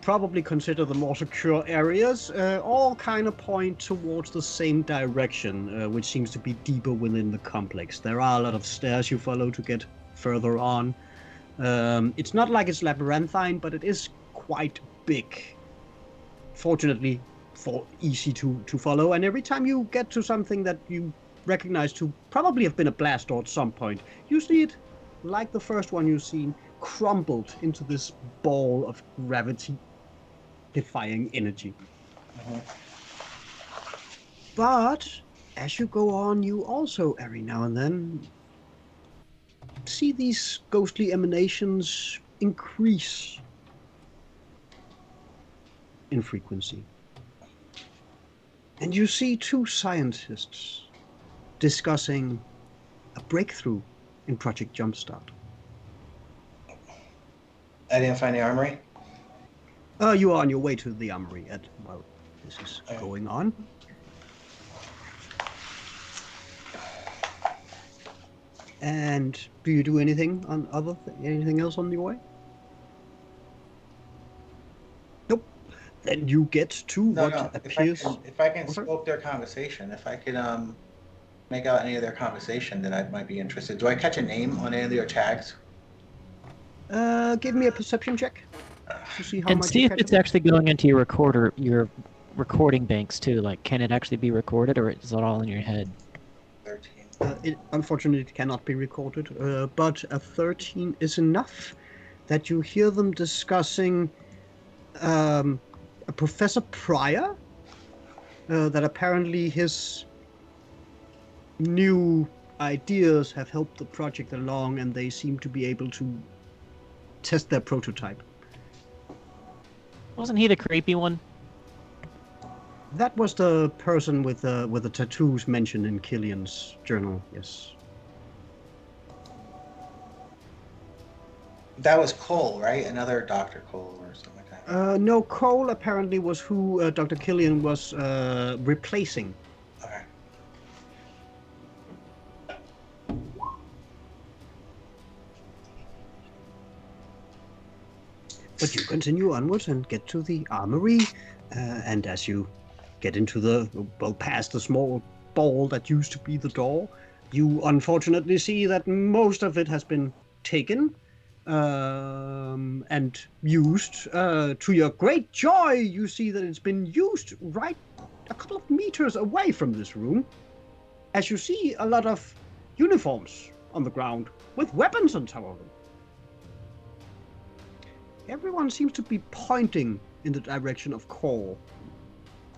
probably consider the more secure areas, all kind of point towards the same direction, which seems to be deeper within the complex. There are a lot of stairs you follow to get further on. It's not like it's labyrinthine, but it is quite big. Fortunately, easy to follow, and every time you get to something that you recognize to probably have been a blast door at some point, you see it, like the first one you've seen, crumbled into this ball of gravity-defying energy. But as you go on, you also every now and then see these ghostly emanations increase in frequency. And you see two scientists discussing a breakthrough in Project Jumpstart. I didn't find the armory. You are on your way to the armory, Ed, while this is Okay. going on. And do you do anything on anything else on your way? Nope. Then you get to No, what no. appears. If I can Oh, sorry? scope their conversation, if I could make out any of their conversation, then I might be interested. Do I catch a name on any of their tags? Give me a perception check to see how And much see you if catch it's up. actually going into your recorder, your recording banks too. Like, can it actually be recorded, or is it all in your head? 13. It unfortunately cannot be recorded, but a 13 is enough that you hear them discussing a Professor Pryor, that apparently his new ideas have helped the project along, and they seem to be able to test their prototype. Wasn't he the creepy one? That was the person with the tattoos mentioned in Killian's journal. Yes. That was Cole, right? Another Dr. Cole or something like that. No, Cole apparently was who Dr. Killian was replacing. Okay. But you continue onwards and get to the armory, and as you get into past the small ball that used to be the door, you unfortunately see that most of it has been taken and used. To your great joy, you see that it's been used right a couple of meters away from this room, as you see a lot of uniforms on the ground with weapons on top of them. Everyone seems to be pointing in the direction of Cole.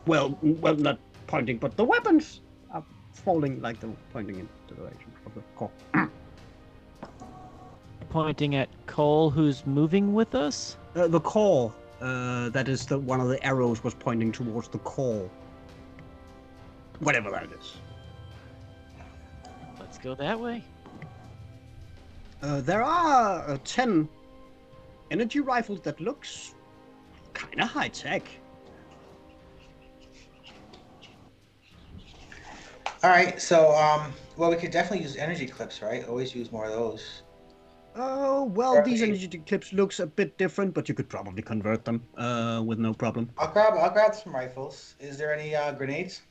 Well, not pointing, but the weapons are falling like they're pointing in the direction of the Cole. Pointing at Cole, who's moving with us? The core, that is one of the arrows was pointing towards the core. Whatever that is. Let's go that way. There are 10 energy rifles that looks kind of high tech. All right. So, well, we could definitely use energy clips, right? Always use more of those. Oh, well, these energy clips looks a bit different, but you could probably convert them with no problem. I'll grab some rifles. Is there any grenades?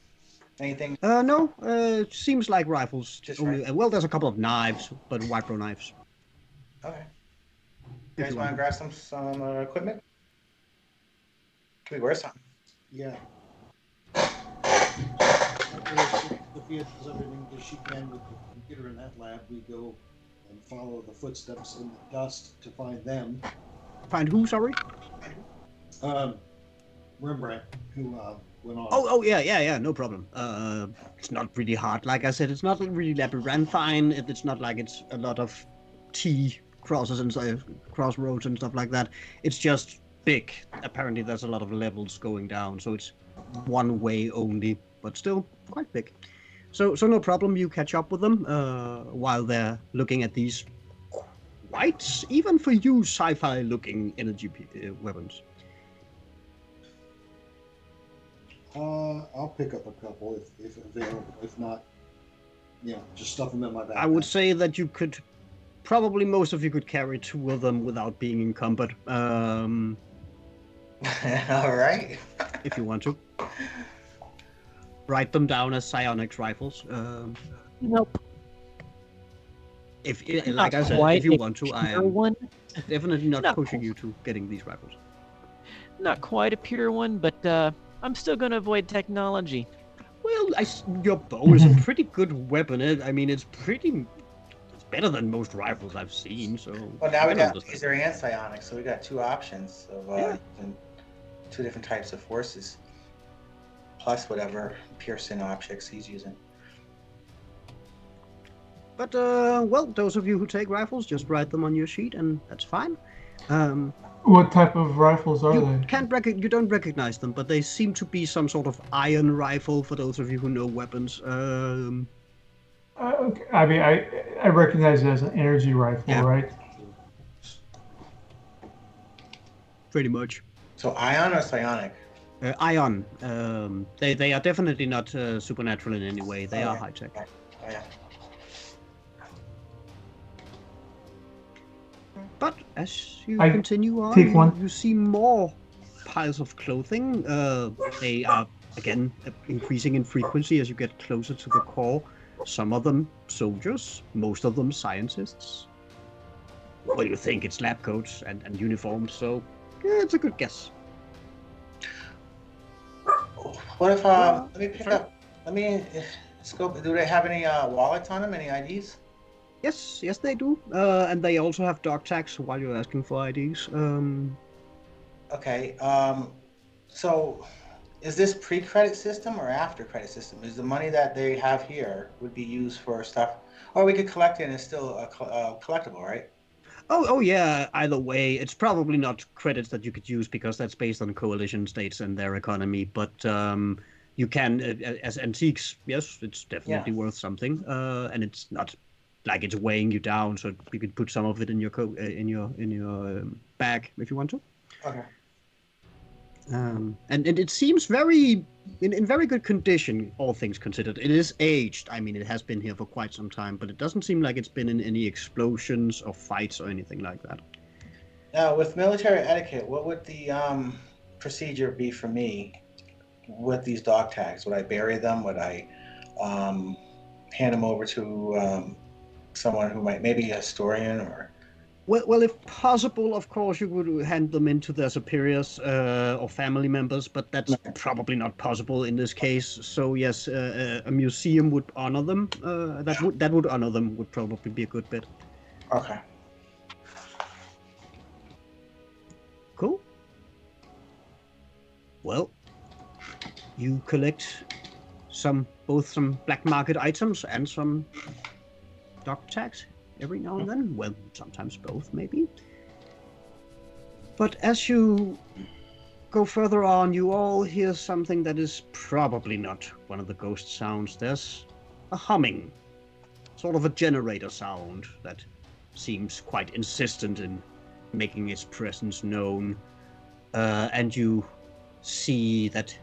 Anything? No, it seems like rifles. Just Only, well, there's a couple of knives, but wipro knives. Okay. You guys want to grab some equipment? Can we wear something? Yeah. Sophia does everything that she can with the computer in that lab. We go and follow the footsteps in the dust to find them. Find who, sorry? Rembrandt, who went on. Oh, yeah, no problem. It's not really hard. Like I said, it's not really labyrinthine. It's not like it's a lot of T crosses and crossroads and stuff like that. It's just big. Apparently, there's a lot of levels going down, so it's one way only, but still quite big. So no problem. You catch up with them while they're looking at these quite, even for you, sci-fi looking energy weapons. I'll pick up a couple if available. If not, just stuff them in my backpack. I would say that you could, probably most of you could carry 2 of them without being encumbered. All right. If you want to. Write them down as psionics rifles. Nope. If, like I said, if you want to, I am one. definitely not Not pushing you to getting these rifles. Not quite a pure one, but I'm still going to avoid technology. Well, your bow is a pretty good weapon. It's better than most rifles I've seen. So. Well, now we got laser and psionics, so we got 2 options of using 2 different types of forces, plus whatever piercing objects he's using. But well, those of you who take rifles, just write them on your sheet, and that's fine. What type of rifles are You they? you don't recognize them, but they seem to be some sort of iron rifle. For those of you who know weapons, Okay. I mean, I recognize it as an energy rifle, Yeah. right? pretty much. So ion or psionic? Ion. They are definitely not supernatural in any way. They are Okay. high tech. Oh, yeah. But as you I continue on, take one. you see more piles of clothing. They are again increasing in frequency as you get closer to the core. Some of them soldiers, most of them scientists. What do you think? It's lab coats and uniforms, so yeah, it's a good guess. What if let me pick sorry? up? Let me scope. Do they have any wallets on them? Any IDs? Yes, they do. And they also have dog tags while you're asking for IDs. Okay. So is this pre-credit system or after credit system? Is the money that they have here would be used for stuff, or we could collect it and it's still a collectible, right? Oh yeah. Either way, it's probably not credits that you could use because that's based on coalition states and their economy. But you can, as antiques, yes, it's definitely Yeah. worth something. And it's not like it's weighing you down, so you could put some of it in your bag if you want to. Okay. And it seems very in very good condition, all things considered. It is aged. I mean, it has been here for quite some time, but it doesn't seem like it's been in any explosions or fights or anything like that. Now, with military etiquette, what would the procedure be for me with these dog tags? Would I bury them? Would I hand them over to someone who might, maybe a historian or? Well, if possible, of course, you would hand them into their superiors or family members, but that's probably not possible in this case. So yes, a museum would honor them. That would honor them would probably be a good bet. Okay. Cool. Well, you collect both some black market items and some dog tags every now and then. Well, sometimes both, maybe. But as you go further on, you all hear something that is probably not one of the ghost sounds. There's a humming, sort of a generator sound that seems quite insistent in making its presence known. And you see that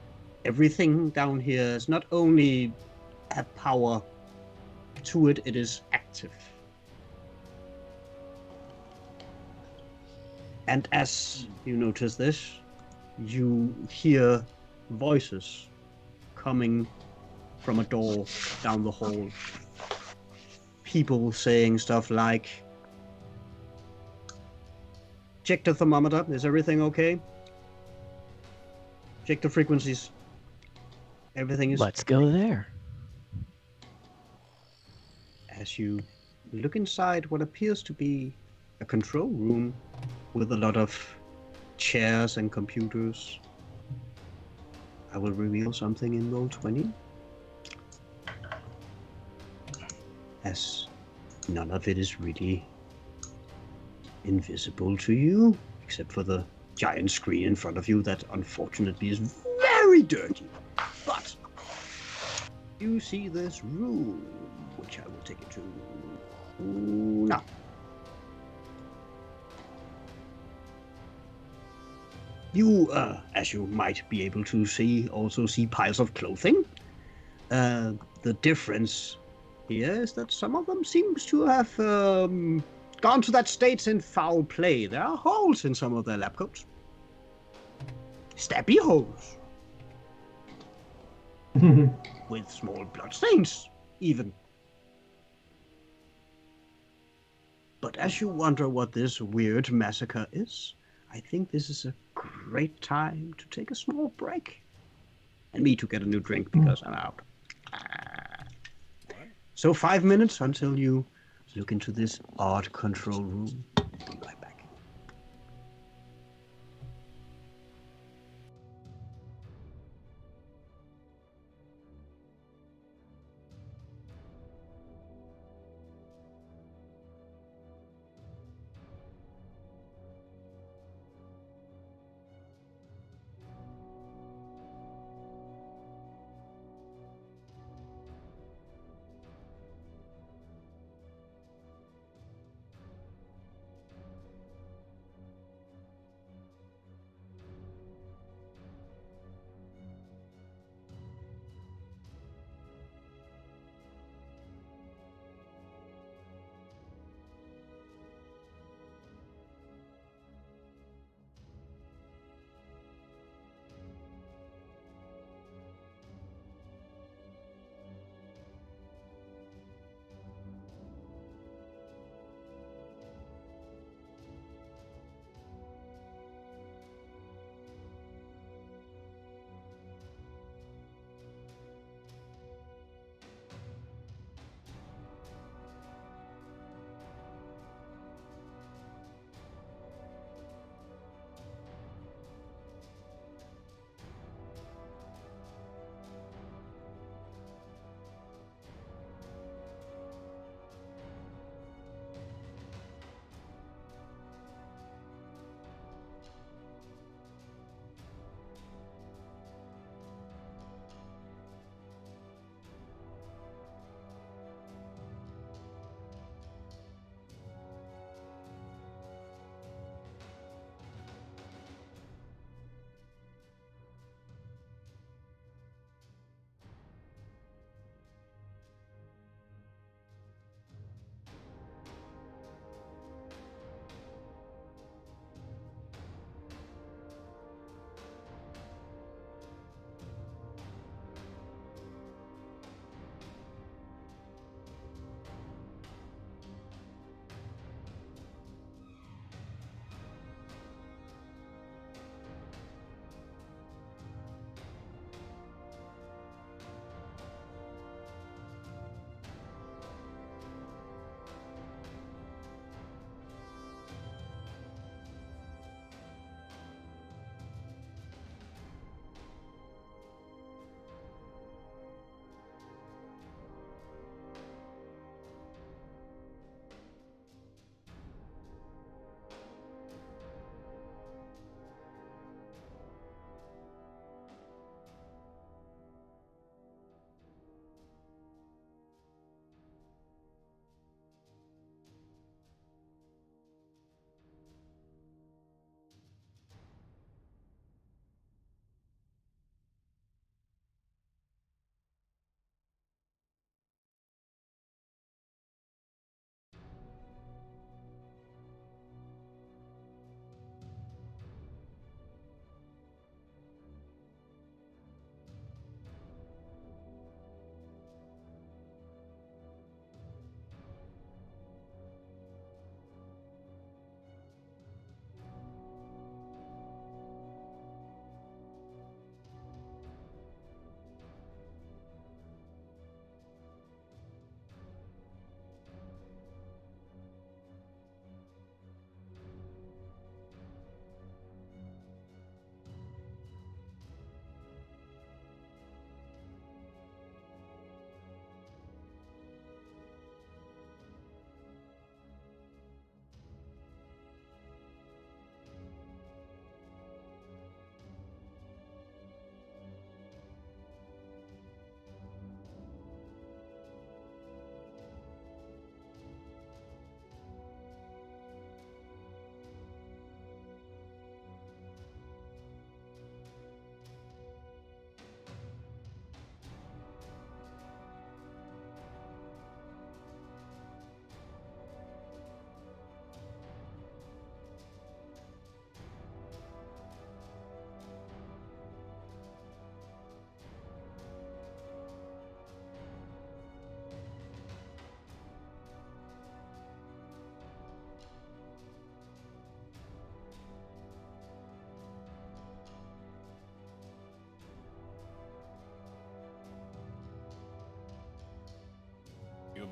everything down here is not only have power to it, it is active. And as you notice this, you hear voices coming from a door down the hall. People saying stuff like, check the thermometer, is everything okay? Check the frequencies. Everything is... Let's go there. As you look inside what appears to be a control room with a lot of chairs and computers, I will reveal something in Roll20. As none of it is really invisible to you, except for the giant screen in front of you that unfortunately is very dirty. But you see this room, which I will take you to now. You, as you might be able to see, also see piles of clothing. The difference here is that some of them seems to have gone to that state in foul play. There are holes in some of their lab coats. Stabby holes. With small blood stains, even. But as you wonder what this weird massacre is, I think this is a great time to take a small break. And me to get a new drink because I'm out. So 5 minutes until you look into this odd control room. Be right back.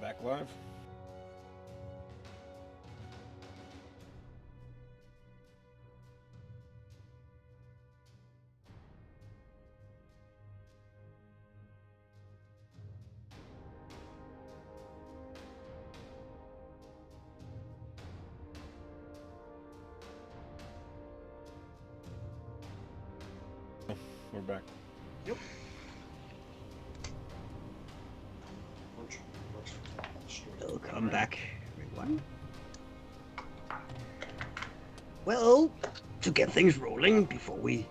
back live. We're back. Yep. Welcome back, everyone. Well, to get things rolling before we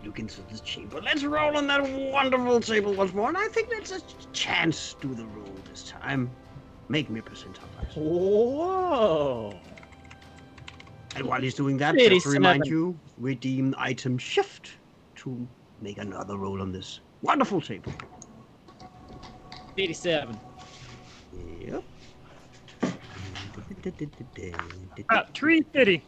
look into this chamber, let's roll on that wonderful table once more, and I think that's a chance to do the roll this time. Make me a percentile dice. Whoa! And while he's doing that, 87. just to remind you, redeem item shift to make another roll on this wonderful table. 87. Yep. 350.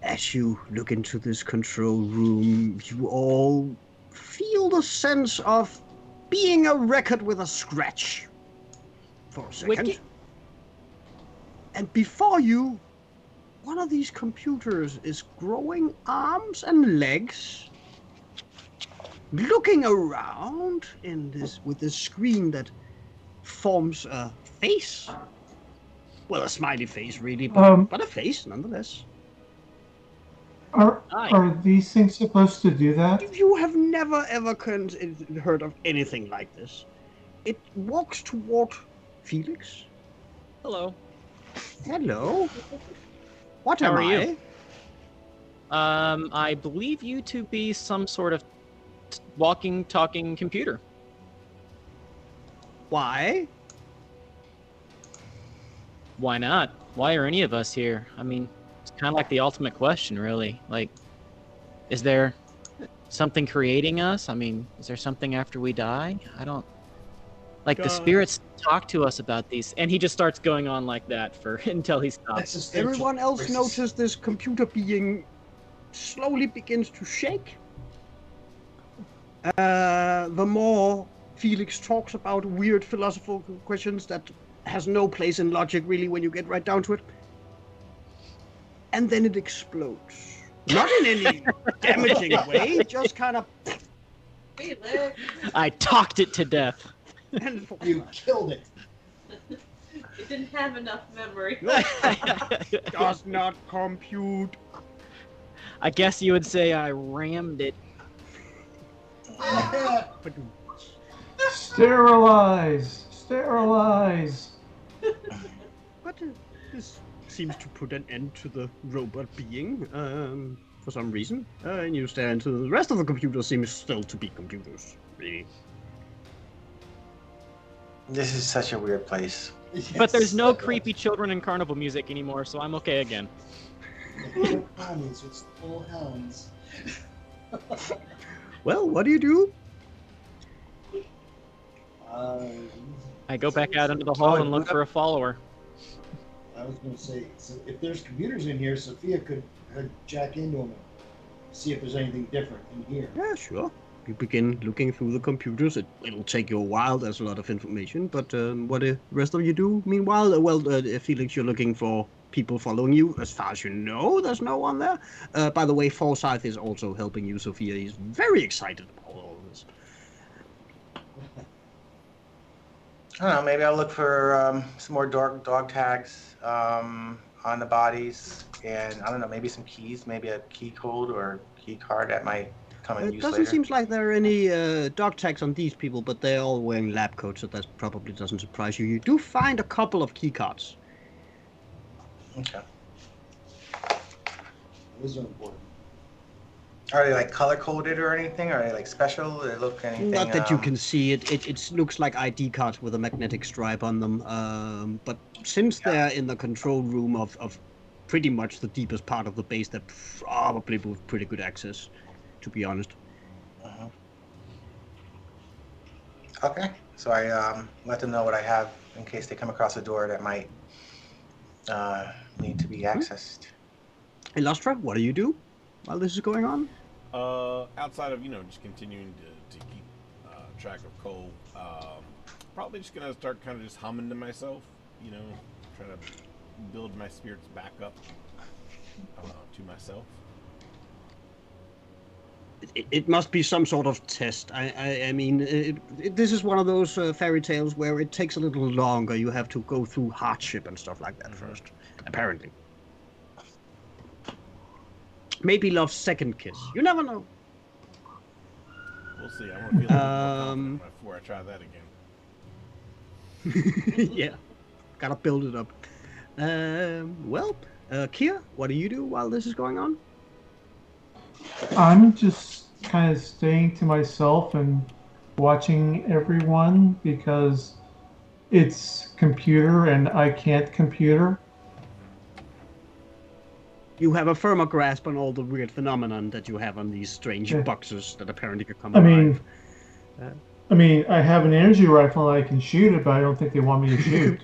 As you look into this control room, you all feel the sense of being a record with a scratch for a second. Wicked. And before you, one of these computers is growing arms and legs, looking around in this with this screen that forms a face. Well, a smiley face, really, but a face nonetheless. Are these things supposed to do that? If you have never ever heard of anything like this, it walks toward Felix. Hello. Hello. What How am are I? you? I believe you to be some sort of walking, talking computer. Why? Why not? Why are any of us here? I mean, it's kind of like the ultimate question, really. Like, is there something creating us? I mean, is there something after we die? I don't... Like, the spirits talk to us about these, and he just starts going on like that for until he stops. Everyone else noticed this computer being slowly begins to shake. The more Felix talks about weird philosophical questions that has no place in logic, really, when you get right down to it. And then it explodes. Not in any damaging way, just kind of... I talked it to death. And You killed it. It didn't have enough memory. does not compute. I guess you would say I rammed it. Sterilize! Sterilize! But this seems to put an end to the robot being, for some reason. And you stare into the rest of the computer seems still to be computers, really. This is such a weird place. But there's no creepy children and carnival music anymore, so I'm okay again. Hounds, it's full hounds. Well, what do you do? I go back out into the hall and look for a follower. I was going to say, so if there's computers in here, Sophia could jack into them and see if there's anything different in here. Yeah, sure. You begin looking through the computers. It'll take you a while. There's a lot of information. But what the rest of you do? Meanwhile, Felix, you're looking for people following you. As far as you know, there's no one there. By the way, Forsyth is also helping you, Sophia. He's very excited about all this. I don't know, maybe I'll look for some more dog tags on the bodies, and I don't know, maybe some keys, maybe a key code or key card that might come in use later. It doesn't seem like there are any dog tags on these people, but they're all wearing lab coats, so that probably doesn't surprise you. You do find a couple of key cards. Okay. Those are important. Are they like color coded or anything? Are they like special? Do they look anything? Not that you can see it. It looks like ID cards with a magnetic stripe on them. But since they're in the control room of pretty much the deepest part of the base, they're probably with pretty good access, to be honest. Uh-huh. Okay, so I let them know what I have in case they come across a door that might need to be accessed. Illustra, what do you do while this is going on? Outside of just continuing to keep track of Cole, probably just gonna start kind of just humming to myself. Trying to build my spirits back up to myself. It must be some sort of test. I mean, this is one of those fairy tales where it takes a little longer. You have to go through hardship and stuff like that first, apparently. Maybe love's second kiss. You never know. We'll see. I want to feel a little more confident before I try that again. Yeah, gotta build it up. Kia, what do you do while this is going on? I'm just kind of staying to myself and watching everyone because it's computer and I can't computer. You have a firmer grasp on all the weird phenomenon that you have on these strange Yeah. boxes that apparently could come I alive. mean, I have an energy rifle and I can shoot it, but I don't think they want me to shoot.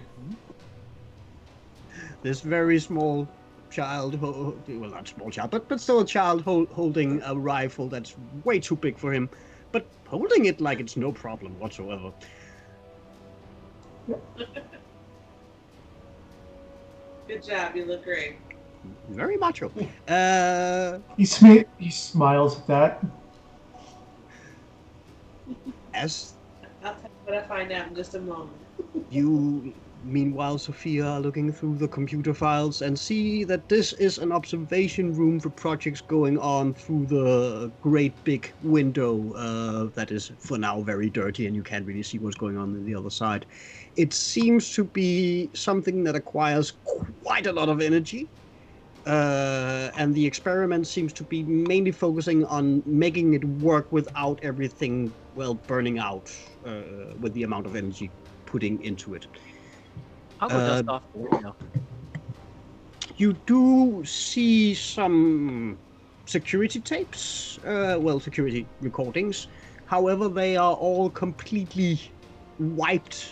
This very small child, well, not small child, but still a child holding a rifle that's way too big for him, but holding it like it's no problem whatsoever. Good job. You look great. Very macho. He smiles at that. As I'll tell you what I find out in just a moment. you, meanwhile, Sophia, are looking through the computer files and see that this is an observation room for projects going on through the great big window that is, for now, very dirty and you can't really see what's going on the other side. It seems to be something that acquires quite a lot of energy. And the experiment seems to be mainly focusing on making it work without everything, burning out with the amount of energy putting into it. I'll go dust off the window. You do see some security tapes, security recordings. However, they are all completely wiped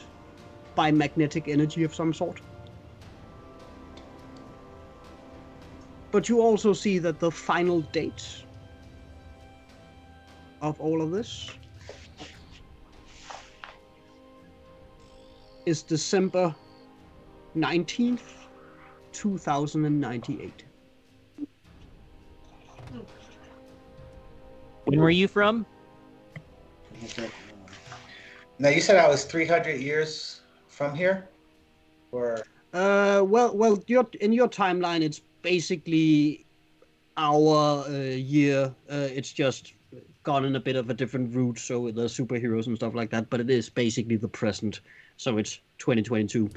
by magnetic energy of some sort. But you also see that the final date of all of this is December 19th, 2098. When were you from? Now you said I was 300 years from here, or In your timeline, it's basically our year. It's just gone in a bit of a different route, so the superheroes and stuff like that. But it is basically the present, so it's 2022.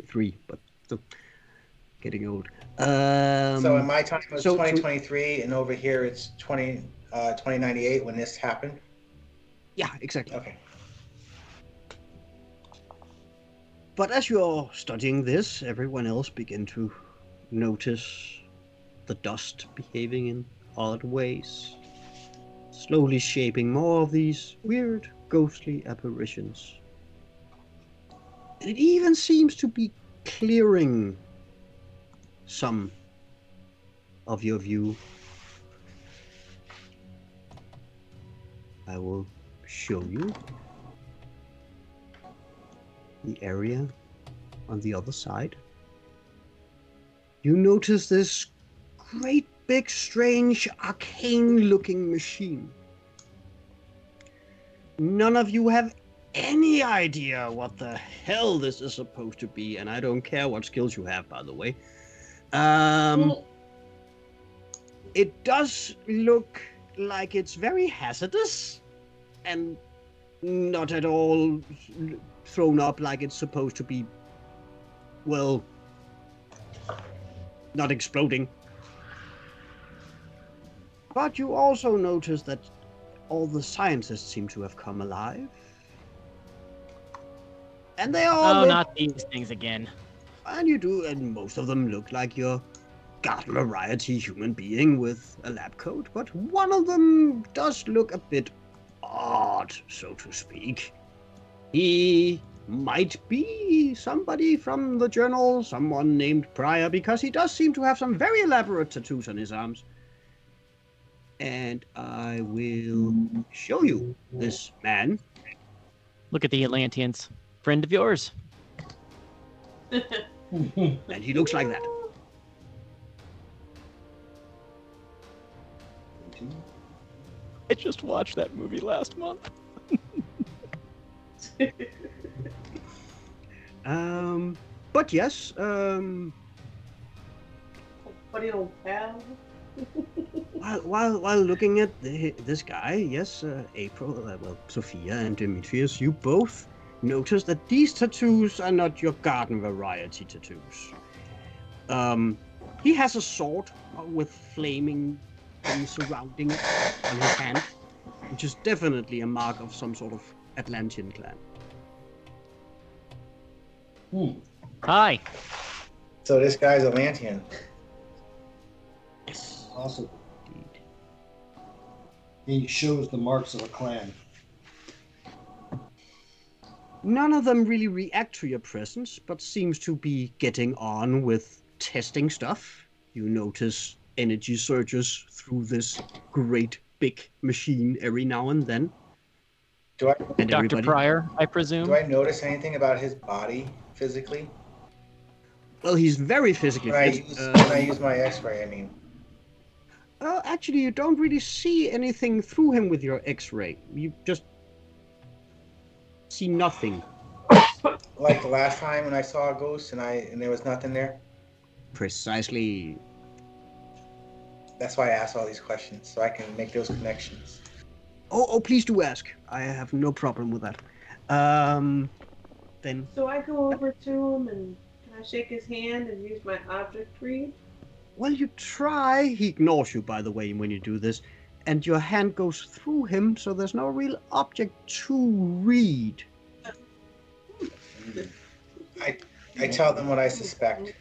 Three, but still getting old. so in my time it was so 2023, and over here it's 2098 when this happened. Yeah, exactly. Okay. But as you're studying this, everyone else begin to notice the dust behaving in odd ways, slowly shaping more of these weird, ghostly apparitions. And it even seems to be clearing some of your view. I will show you the area on the other side. You notice this great big strange arcane looking machine. None of you have any idea what the hell this is supposed to be, and I don't care what skills you have, by the way. It does look like it's very hazardous and not at all thrown up like it's supposed to be, well, not exploding. But you also notice that all the scientists seem to have come alive. And they all look, Not these things again. and most of them look like your garden variety human being with a lab coat, but one of them does look a bit odd, so to speak. He might be somebody from the journal, someone named Pryor, because he does seem to have some very elaborate tattoos on his arms. And I will show you this man. Look at the Atlanteans. Friend of yours. And he looks like that. I just watched that movie last month. But yes, Buddy old pal. while looking at this guy, yes, April, Sophia and Demetrius, you both notice that these tattoos are not your garden variety tattoos. He has a sword with flaming things surrounding it on his hand, which is definitely a mark of some sort of Atlantean clan. Hi. So this guy's Atlantean. Yes. Awesome. Indeed. He shows the marks of a clan. None of them really react to your presence, but seems to be getting on with testing stuff. You notice energy surges through this great big machine every now and then. Do I And Dr. everybody, Pryor, I presume. do I notice anything about his body physically? well, he's very physically When fit. I use my X-ray, I mean. Actually, you don't really see anything through him with your X-ray. You just see nothing. Like the last time when I saw a ghost and there was nothing there. Precisely. That's why I ask all these questions, so I can make those connections. Oh, please do ask. I have no problem with that. Then So I go over to him and can I shake his hand and use my object read? well, you try. He ignores you, by the way, when you do this, and your hand goes through him, so there's no real object to read. I tell them what I suspect.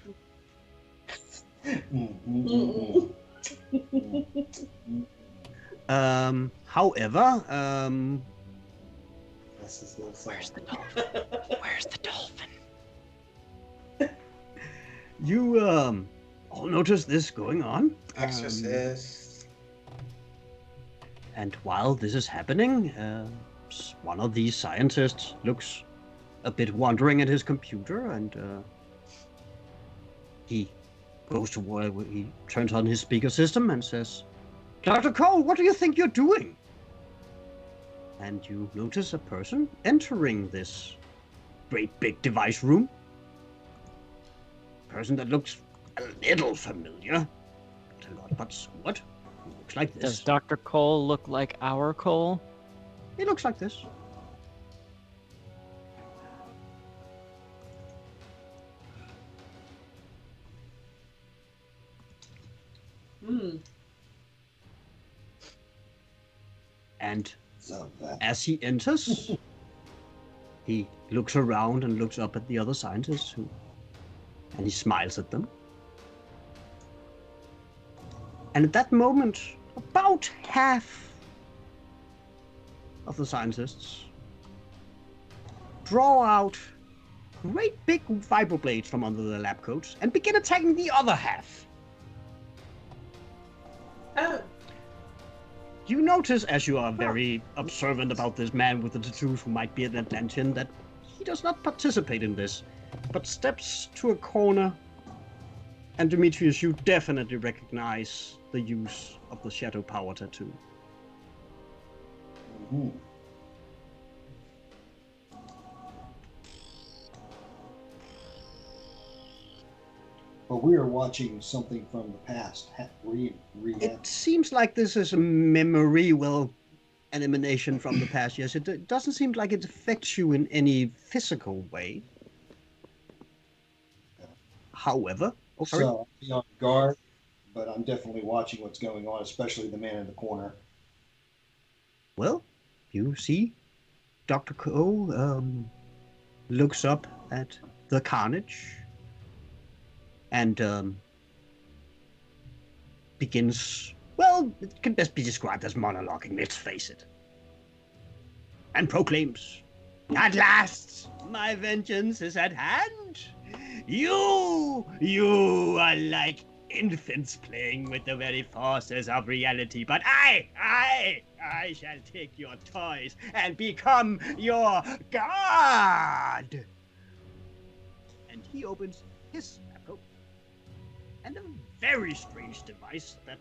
However, That's his little Where's song. the dolphin? Where's the dolphin? you all notice this going on. Exorcist. And while this is happening, one of these scientists looks a bit wandering at his computer, and he goes to where he turns on his speaker system and says, "Dr. Cole, what do you think you're doing?" And you notice a person entering this great big device room. A person that looks a little familiar. Not a lot, but somewhat. He looks like this. Does Dr. Cole look like our Cole? He looks like this. And So that. as he enters, he looks around and looks up at the other scientists, and he smiles at them. And at that moment, about half of the scientists draw out great big vibroblades from under their lab coats and begin attacking the other half. Oh, You notice, as you are very observant about this man with the tattoos who might be an Atlantean, that he does not participate in this, but steps to a corner. And Demetrius, you definitely recognize the use of the shadow power tattoo. Mhm. But we are watching something from the past. It seems like this is a memory, well, an emanation from the past. Yes, it doesn't seem like it affects you in any physical way. However, sorry. So I'll be on guard, but I'm definitely watching what's going on, especially the man in the corner. Well, you see, Dr. Cole looks up at the carnage and begins, well, it can best be described as monologuing, let's face it, and proclaims, "At last, my vengeance is at hand. You are like infants playing with the very forces of reality, but I shall take your toys and become your god. And he opens his lab coat, and a very strange device that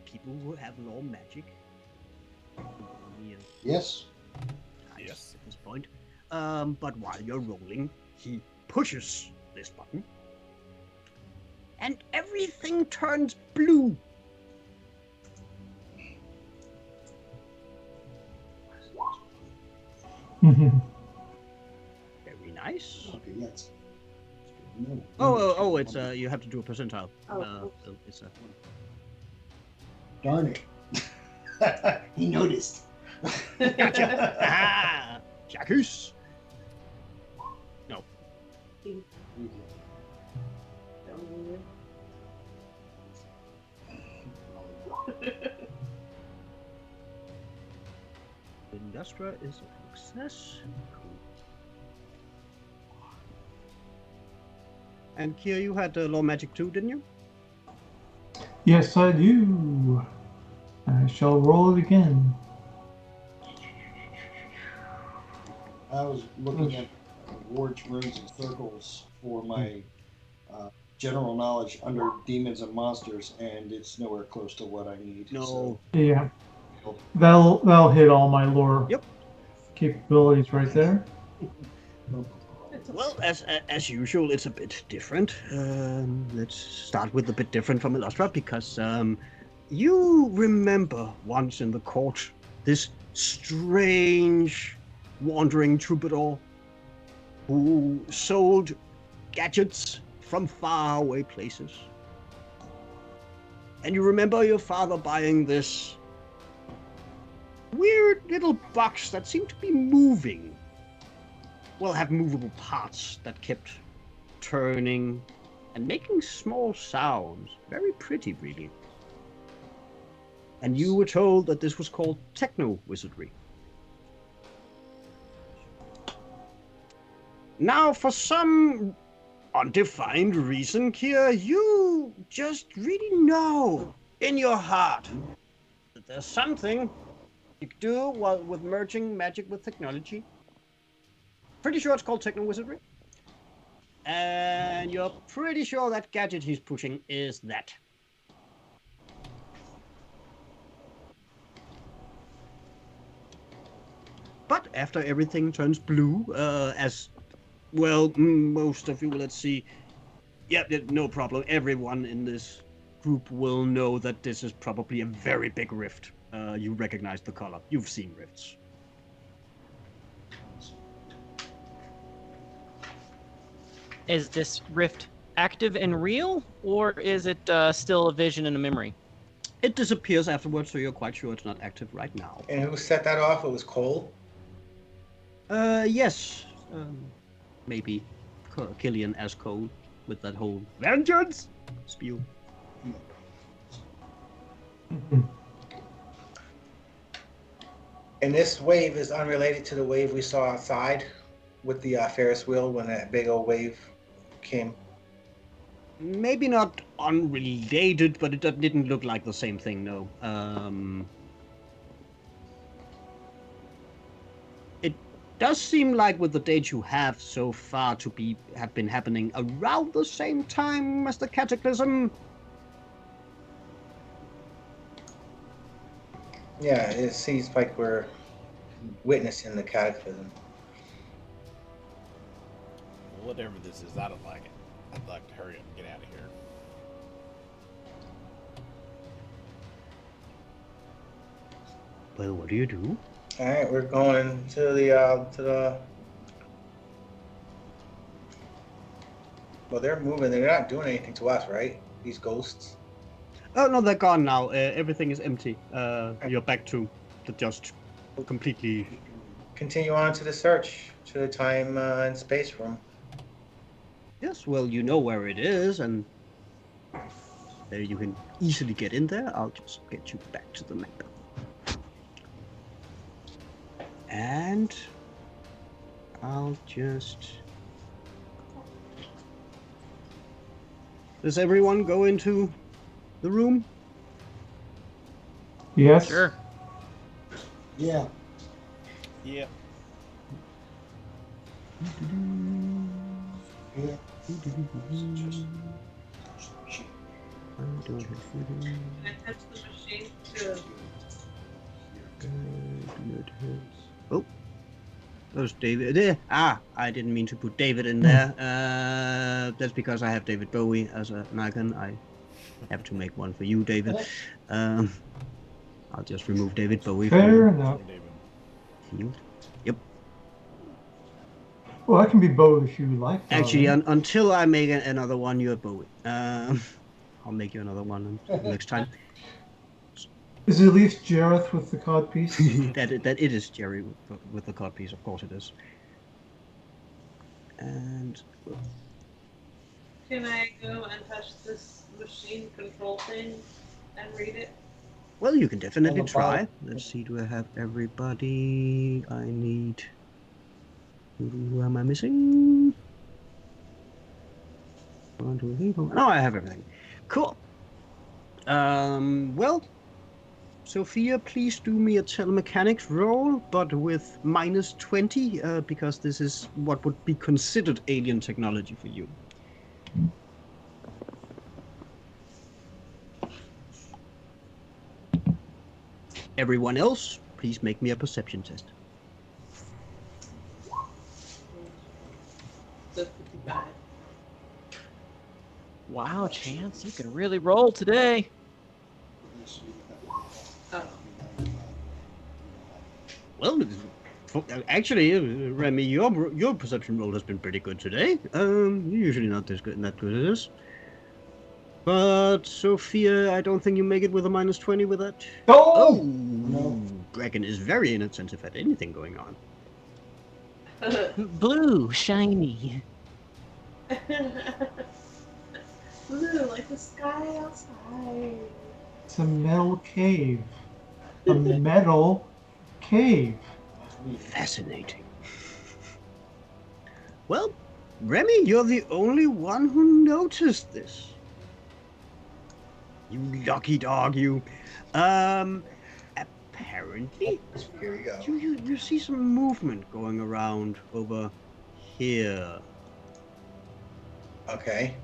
people who have law magic Yes. Yes. at this point. But while you're rolling, he pushes this button, and everything turns blue. Very nice. Okay, yes. Oh, it's you have to do a percentile. Oh. So it's a Darn it. He noticed. gotcha. Ah, Jacques. No. Industra is a success. Cool. And Kia, you had law magic too, didn't you? Yes, I do. I shall roll it again. I was looking at awards, runes, and circles for my general knowledge under demons and monsters, and it's nowhere close to what I need. No. Yeah, that'll hit all my lore Yep. capabilities right there. Well, as usual, it's a bit different. Let's start with a bit different from Illustra, because you remember once in the court this strange wandering troubadour who sold gadgets from faraway places. And you remember your father buying this weird little box that seemed to be moving. Well, have movable parts that kept turning and making small sounds. Very pretty, really. And you were told that this was called techno-wizardry. Now, for some undefined reason, Kia, you just really know in your heart that there's something you can do with merging magic with technology. Pretty sure it's called techno-wizardry. And you're pretty sure that gadget he's pushing is that. But after everything turns blue, as well, most of you, let's see. Yeah, no problem. Everyone in this group will know that this is probably a very big rift. You recognize the color. You've seen rifts. Is this rift active and real, or is it still a vision and a memory? It disappears afterwards, so you're quite sure it's not active right now. And who set that off? It was Cole? Yes. Maybe Killian as Cole with that whole vengeance spiel. And this wave is unrelated to the wave we saw outside with the Ferris wheel when that big old wave came. Maybe not unrelated, but it didn't look like the same thing, no. It does seem like with the dates you have so far to have been happening around the same time as the cataclysm. Yeah, it seems like we're witnessing the cataclysm. Whatever this is, I don't like it. I'd like to hurry up and get out of here. Well, what do you do? All right, we're going to the. Well, they're moving. They're not doing anything to us, right? These ghosts. Oh, no, they're gone now. Everything is empty. You're back to the just completely... Continue on to the search, to the time and space room. Yes, well, you know where it is, and there you can easily get in there. I'll just get you back to the map. And I'll just... Does everyone go into the room? Yes. Sure. Yeah. Yeah. Yeah. Can I touch the machine to Oh, there's David. I didn't mean to put David in there. That's because I have David Bowie as an icon. I have to make one for you, David. I'll just remove David Bowie for Fair you. enough. David. Healed. Yep. Well, I can be both if you like. Actually, darling. until I make another one, you're Bowie. I'll make you another one next time. Is it at least Jareth with the cod piece? that it is Jerry with the cod piece. Of course it is. And can I go and touch this machine control thing and read it? well, you can definitely On the try. bottom. Let's see. Do I have everybody? I need. Who am I missing? 1, 2, 3, 4. No, I have everything. Cool. Well, Sophia, please do me a telemechanics roll, but with -20, because this is what would be considered alien technology for you. Everyone else, please make me a perception test. The 55. Wow, Chance, you can really roll today. Oh. Well, actually, Remy, your perception roll has been pretty good today. You're usually not that good at this. But Sophia, I don't think you make it with a -20 with that. Oh! No. Dragon is very inattentive at anything going on. Blue, shiny. Blue, like the sky outside. It's a metal cave. A metal cave. Fascinating. Well, Remy, you're the only one who noticed this. You lucky dog, you. Apparently, Here you go. you see some movement going around over here. Okay.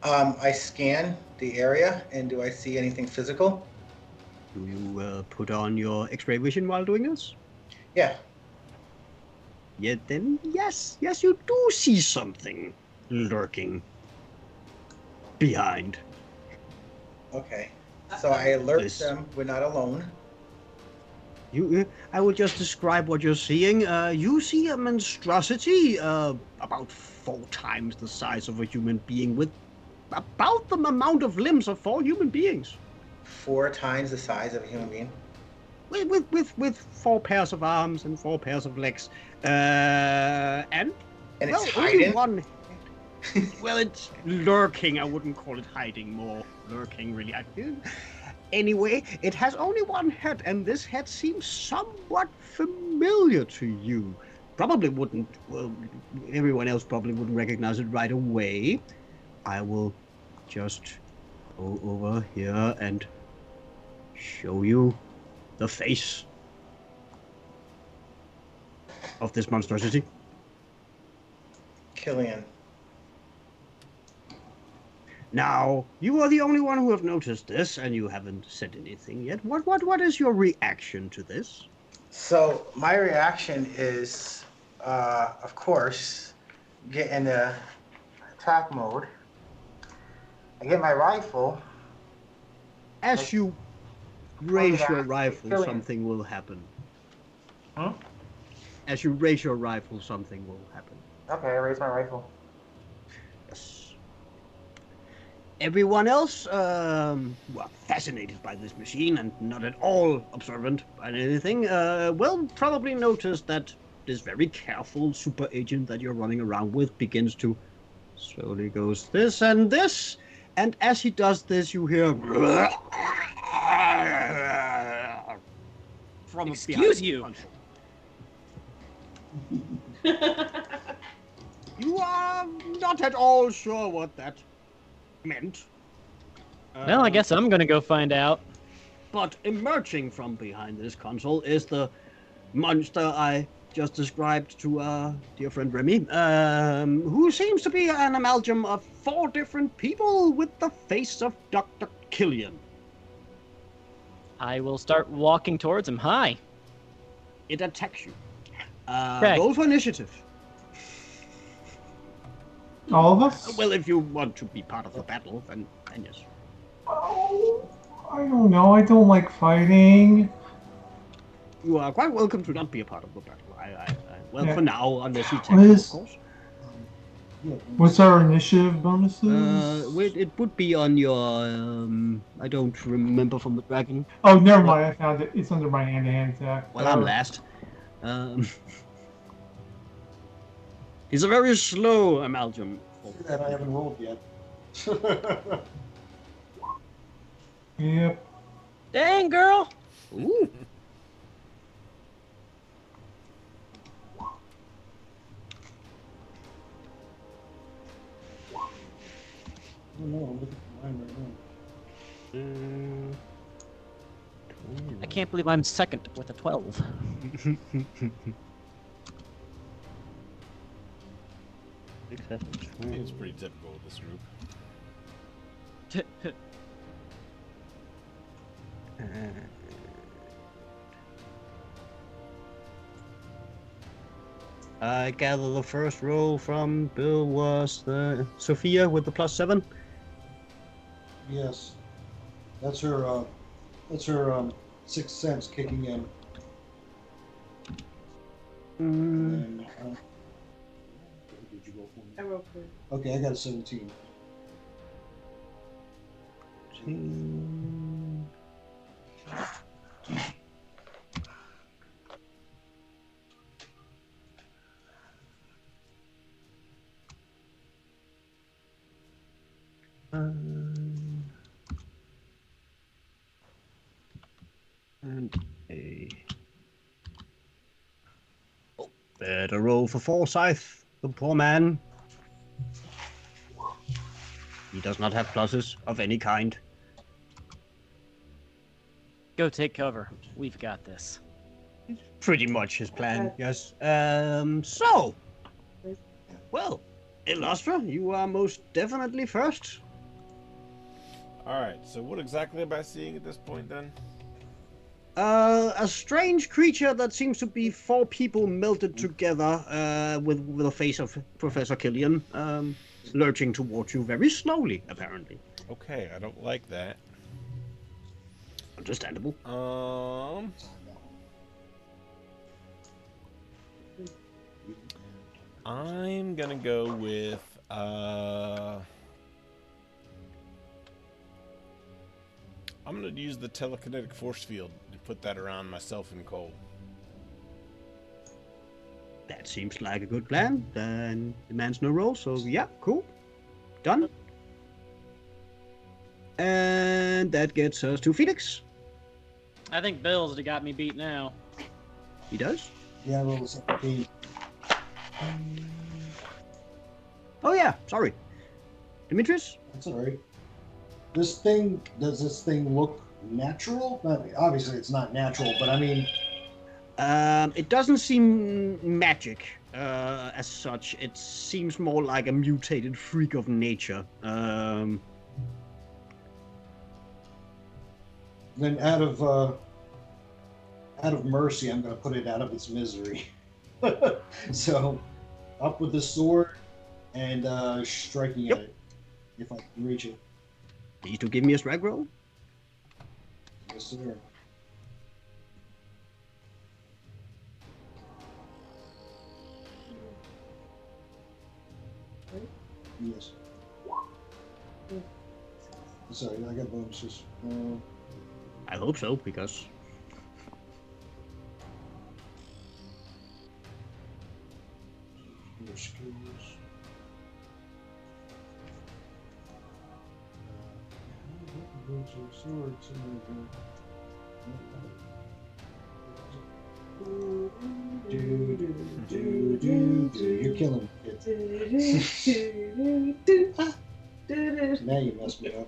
I scan the area, and do I see anything physical? Do you put on your X-ray vision while doing this? Yeah. Yeah, then yes, you do see something lurking behind. Okay. So I alert This- them we're not alone. I will just describe what you're seeing. You see a monstrosity about 4 times the size of a human being with about the amount of limbs of 4 human beings. 4 times the size of a human being. With 4 pairs of arms and 4 pairs of legs. And And well, it's only hiding. one. Well, it's lurking. I wouldn't call it hiding, more lurking, really. Anyway, it has only one head, and this head seems somewhat familiar to you. Probably wouldn't, well, everyone else probably wouldn't recognize it right away. I will just go over here and show you the face of this monstrosity. Killian. Now, you are the only one who have noticed this, and you haven't said anything yet. What is your reaction to this? So my reaction is, of course, get into attack mode. I get my rifle. As you raise your back, rifle, Killian. something will happen. Huh? As you raise your rifle, something will happen. Okay, I raise my rifle. Yes. Everyone else, fascinated by this machine and not at all observant by anything, will probably notice that this very careful super agent that you're running around with begins to slowly goes this and this, and as he does this, you hear from Excuse behind you. the console. You are not at all sure what that meant. Well, I guess I'm gonna go find out. But emerging from behind this console is the monster I just described to dear friend Remy, who seems to be an amalgam of 4 different people with the face of Dr. Killian. I will start walking towards him. Hi. It attacks you. Okay. Roll for initiative. All of us? Well, if you want to be part of the battle, then yes. Oh, I don't know. I don't like fighting. You are quite welcome to not be a part of the battle. Well, Yeah. for now, unless you What take it, of is- course. Yeah, What's our initiative bonuses? It would be on your. I don't remember from the dragon. Oh, never mind. I found it. It's under my hand-to-hand attack. Well, I'm last. He's a very slow amalgam. that I haven't rolled yet. Yep. Dang, girl. Ooh. I don't know. I'm looking for mine right now. I can't believe I'm second with a 12. I think it's pretty typical with this group. I gather the first roll from Bill was the Sophia with the +7. Yes, that's her. That's her sixth sense kicking in. And, what did you go for? I rolled for it. Okay, I got a 17. And a better roll for Forsyth, the poor man. He does not have pluses of any kind. Go take cover. We've got this. Pretty much his plan, yes. So, well, Illustra, you are most definitely first. Alright, so what exactly am I seeing at this point then? A strange creature that seems to be 4 people melted together with the face of Professor Killian, lurching towards you very slowly, apparently. Okay, I don't like that. Understandable. I'm gonna go with I'm gonna use the telekinetic force field and put that around myself and Cole. That seems like a good plan. Then demands no roll, so yeah, cool. Done. And that gets us to Felix. I think Bill's got me beat now. He does. Yeah, I rolled a 17. Oh yeah, sorry. Demetrius? That's all right. Does this thing look natural? Obviously, it's not natural, but I mean, It doesn't seem magic as such. It seems more like a mutated freak of nature. then out of mercy, I'm going to put it out of its misery. So, up with the sword and striking at it, if I can reach it. Please do give me a strike roll. Yes, sir. Yes. Sorry, I got bonuses. I hope so, because Your skills. Swords. You're killing me, kid. Now you messed me up.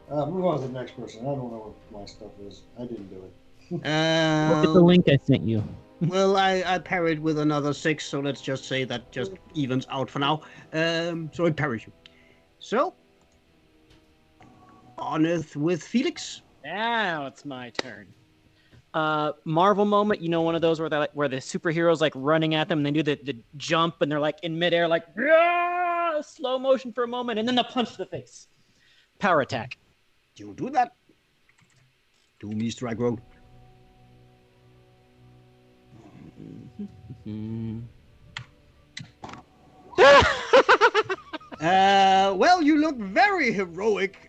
Move on to the next person. I don't know what my stuff is. I didn't do it. Look at the link I sent you. Well, I parried with another 6, so let's just say that just evens out for now. So it parries you. So, on Earth with Felix. Now it's my turn. Marvel moment, you know, one of those where where the superheroes like running at them and they do the jump and they're like in midair, like slow motion for a moment, and then the punch to the face. Power attack. You do that. Do me strike roll. Well, you look very heroic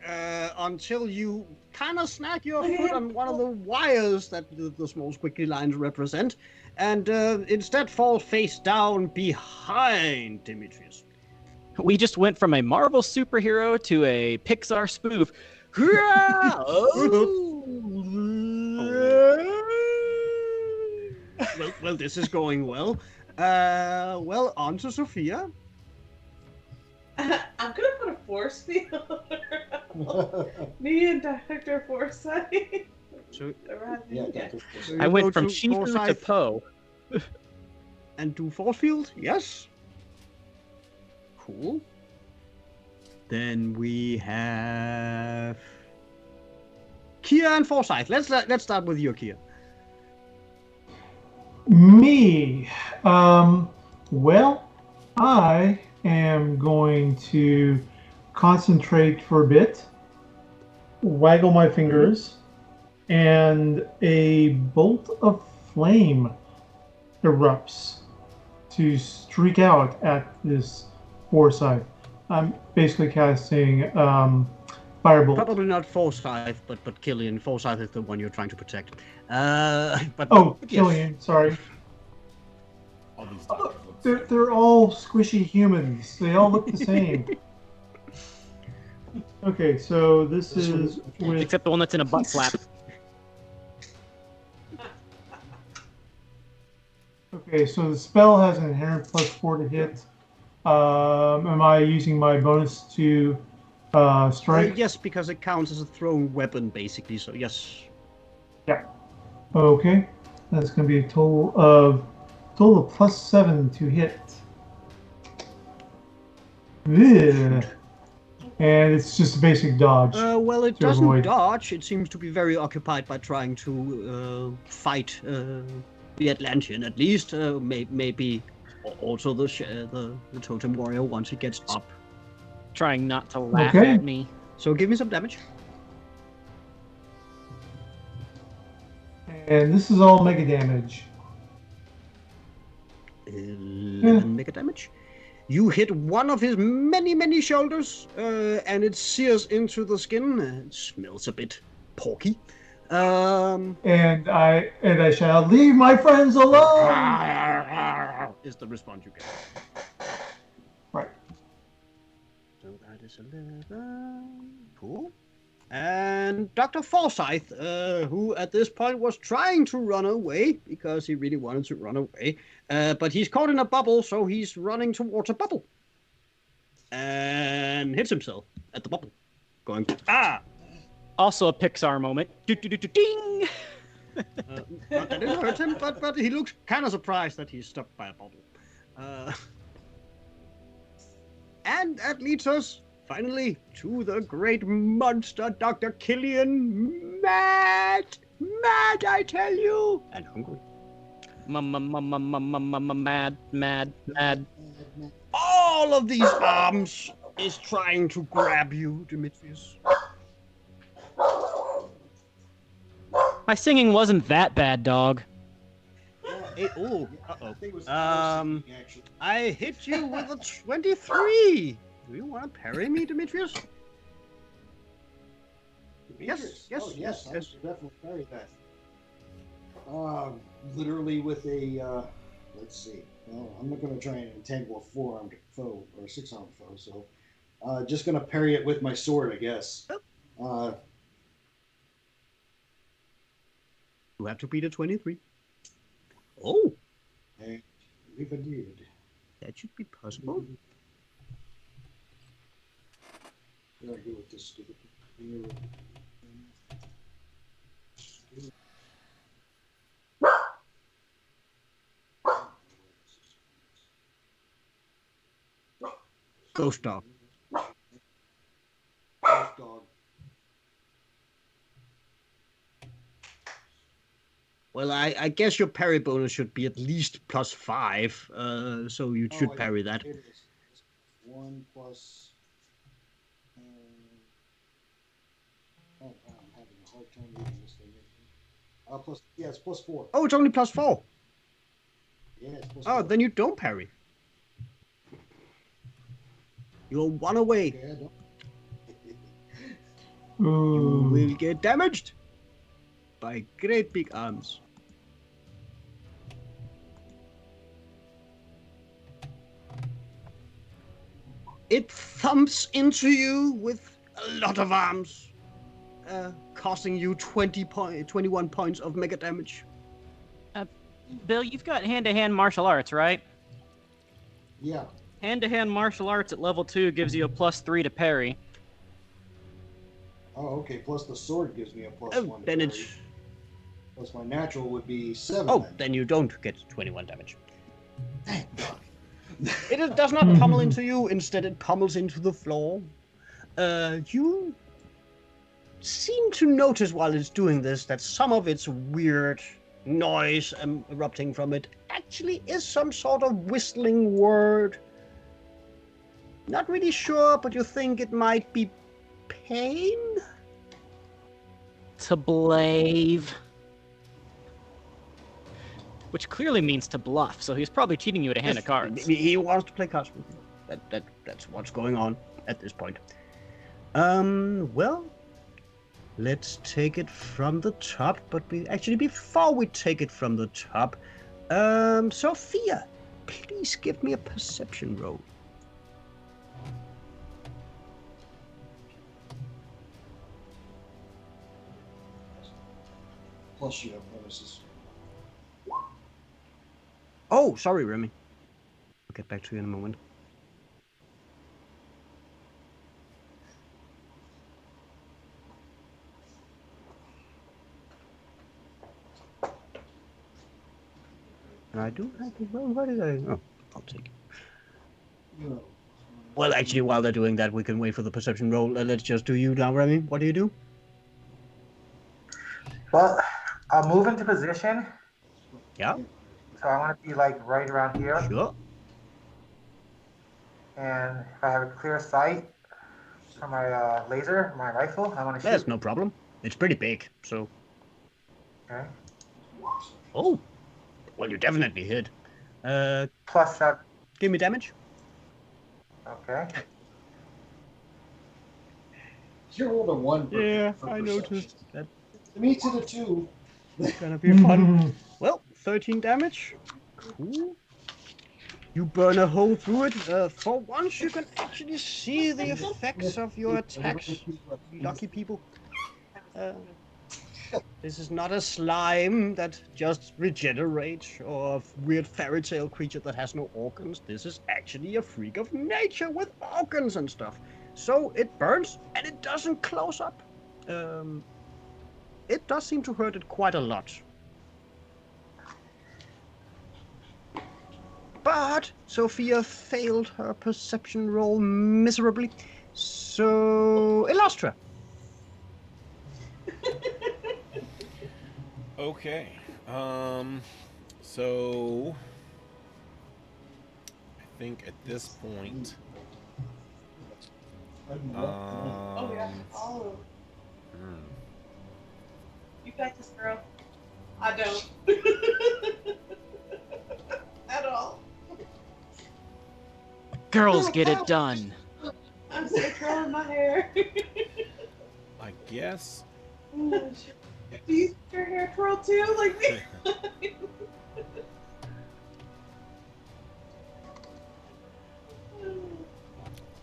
until you kind of snag your foot on one of the wires that the small squiggly lines represent, and instead fall face down behind Demetrius. We just went from a Marvel superhero to a Pixar spoof. Well, this is going well. Well, on to Sophia. I'm gonna put a force field around me and Dr. Forsyth. So, Yeah, so I you went go from to Shifu to Forsyth Poe. and do force field. Yes. Cool. Then we have Kia and Forsyth. Let's start with you, Kia. Me. Well, I am going to concentrate for a bit, waggle my fingers, and a bolt of flame erupts to streak out at this Forsyth. I'm basically casting Firebolt. Probably not Forsyth, but Killian. Forsyth is the one you're trying to protect. But Oh, yes. Killian, sorry. All these Oh, doctors look the same. they're all squishy humans. They all look the same. Okay, so this is with... Except the one that's in a butt flap. Okay, so the spell has an inherent +4 to hit. Am I using my bonus to strike? Yes, because it counts as a thrown weapon, basically. So yes. Yeah. Okay, that's going to be a total of +7 to hit. Ugh. And it's just a basic dodge. Well, it to doesn't avoid. dodge. It seems to be very occupied by trying to fight the Atlantean, at least. Maybe also the Totem Warrior once it gets up. Trying not to laugh Okay. at me. So give me some damage. And this is all mega damage. 11 mega damage. You hit one of his many shoulders, and it sears into the skin. It smells a bit porky. And I shall leave my friends alone. Is the response you get. Right. So that is 11. Cool. And Dr. Forsyth, who at this point was trying to run away because he really wanted to run away, but he's caught in a bubble, so he's running towards a bubble and hits himself at the bubble, going Also a Pixar moment. Ding! Not that it hurt him, but he looks kind of surprised that he's stuck by a bubble. And that leads us finally to the great monster, Dr. Killian. Mad, I tell you, and hungry. Mad. All of these arms is trying to grab you, Demetrius. My singing wasn't that bad, dog. I hit you with a 23. Do you want to parry me, Demetrius? Yes. Oh, yes, I should definitely carry that. Literally with a, let's see. Well, I'm not going to try and entangle a 4-armed foe or a 6-armed foe, so just going to parry it with my sword, I guess. You have to beat a 23. Oh. And if I did. That should be possible. What do I do with this stupid computer? Ghost dog. Ghost dog. Well, I guess your parry bonus should be at least +5, so you should parry that. It is. It's 1 plus. I'm having a hard time reading this thing. It's +4. Oh, it's only +4. Yeah, it's +4. Oh, then you don't parry. You're 1 away. Okay, I don't. You Ooh. will get damaged by great big arms. It thumps into you with a lot of arms, costing you 21 points of mega damage. Bill, you've got hand-to-hand martial arts, right? Yeah. Hand-to-hand martial arts at level 2 gives you a +3 to parry. Oh, okay. Plus the sword gives me a +1. Oh, to then parry. it's... Plus my natural would be 7. Oh, then you don't get 21 damage. Thank God. It does not pummel into you, instead it pummels into the floor. You seem to notice while it's doing this that some of its weird noise erupting from it actually is some sort of whistling word. Not really sure, but you think it might be pain? To blave. Which clearly means to bluff, so he's probably cheating you at a hand of cards. He wants to play cards with you. That's what's going on at this point. Well, let's take it from the top, but before we take it from the top, Sophia, please give me a perception roll. Plus you have bonuses. Oh, sorry, Remy. I'll get back to you in a moment. And I do have it. Well, where did I? Oh, I'll take it. No. Well, actually, while they're doing that, we can wait for the perception roll. Let's just do you now, Remy. What do you do? Well, I'll move into position. Yeah. So I want to be like right around here. Sure. And if I have a clear sight for my laser, my rifle, I want to shoot. That's no problem. It's pretty big, so. Okay. Oh. Well, you definitely hit. +7. Give me damage. Okay. 0 to 1. Yeah, for I perception. noticed. That's Me to the 2. gonna be fun. Well, 13 damage. Cool. You burn a hole through it. For once, you can actually see the effects of your attacks. Lucky people. This is not a slime that just regenerates or a weird fairy tale creature that has no organs. This is actually a freak of nature with organs and stuff. So it burns and it doesn't close up. It does seem to hurt it quite a lot. But Sophia failed her perception roll miserably. So, Illustra. Okay. So I think at this point, Oh yeah. Oh. You got this, girl. I don't. At all. Girls get it done. I'm still curling my hair. I guess. Do you your hair twirl too, like me?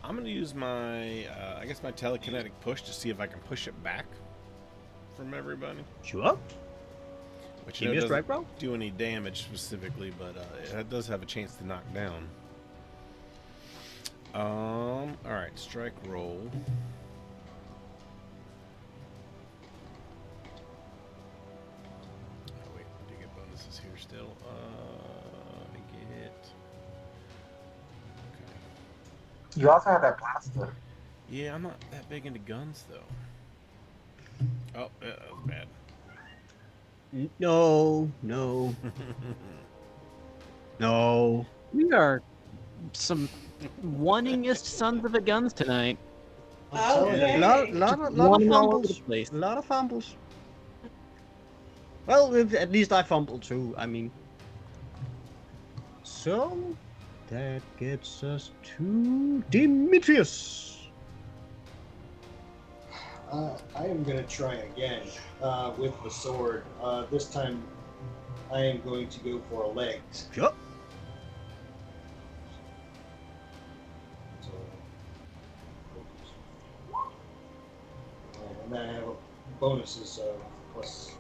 I'm gonna use my, I guess my telekinetic push to see if I can push it back from everybody. Sure. Which Give me a doesn't strike roll. do any damage specifically, but it does have a chance to knock down. Alright, strike roll. Oh wait, do you get bonuses here still? I get... Okay. You also have that blaster. Yeah, I'm not that big into guns, though. Oh, that was bad. No, no, no. We are some wanningest sons of a guns tonight. I'm telling Okay. you. Lot of Wanting all over the fumbles. place. A lot of fumbles. Well, at least I fumbled too. I mean, so that gets us to Demetrius. I am going to try again with the sword. This time, I am going to go for a legs. Sure. So, and then I have bonuses of plus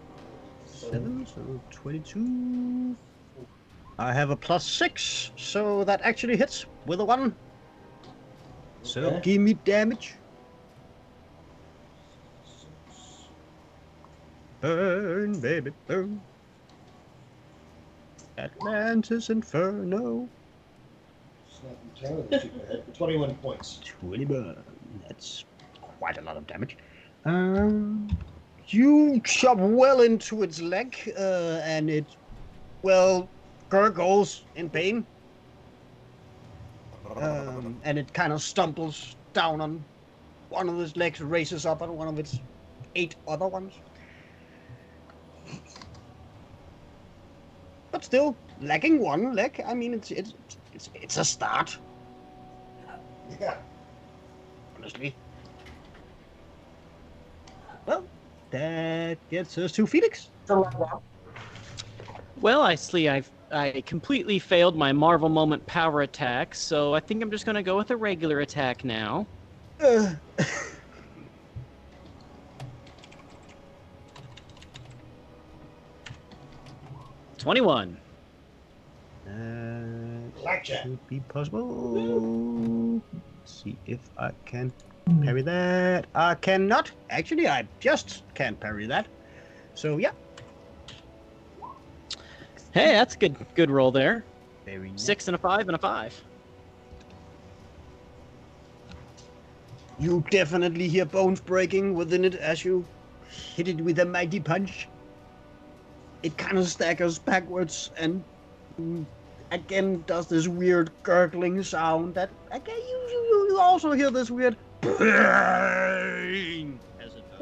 7, so 22. I have a +6, so that actually hits with a 1. So Okay. give me damage. Burn, baby, burn. Atlantis Inferno. It's not entirely cheap ahead. 21 points. 20 burn. That's quite a lot of damage. You chop well into its leg, and it, well, gurgles in pain. And it kind of stumbles down on one of its legs, raises up on one of its 8 other ones. But still, lacking one leg. I mean, it's a start, Yeah. honestly. Well, that gets us to Felix. Well, I completely failed my Marvel Moment power attack, so I think I'm just gonna go with a regular attack now. 21. Blackjack. Could be possible. Let's see if I can parry that. I cannot. Actually, I just can't parry that. So yeah. Hey, that's a good roll there. Very nice. 6 and a 5 and a 5. You definitely hear bones breaking within it as you hit it with a mighty punch. It kind of staggers backwards and again does this weird gurgling sound that again you also hear this weird pain as it does.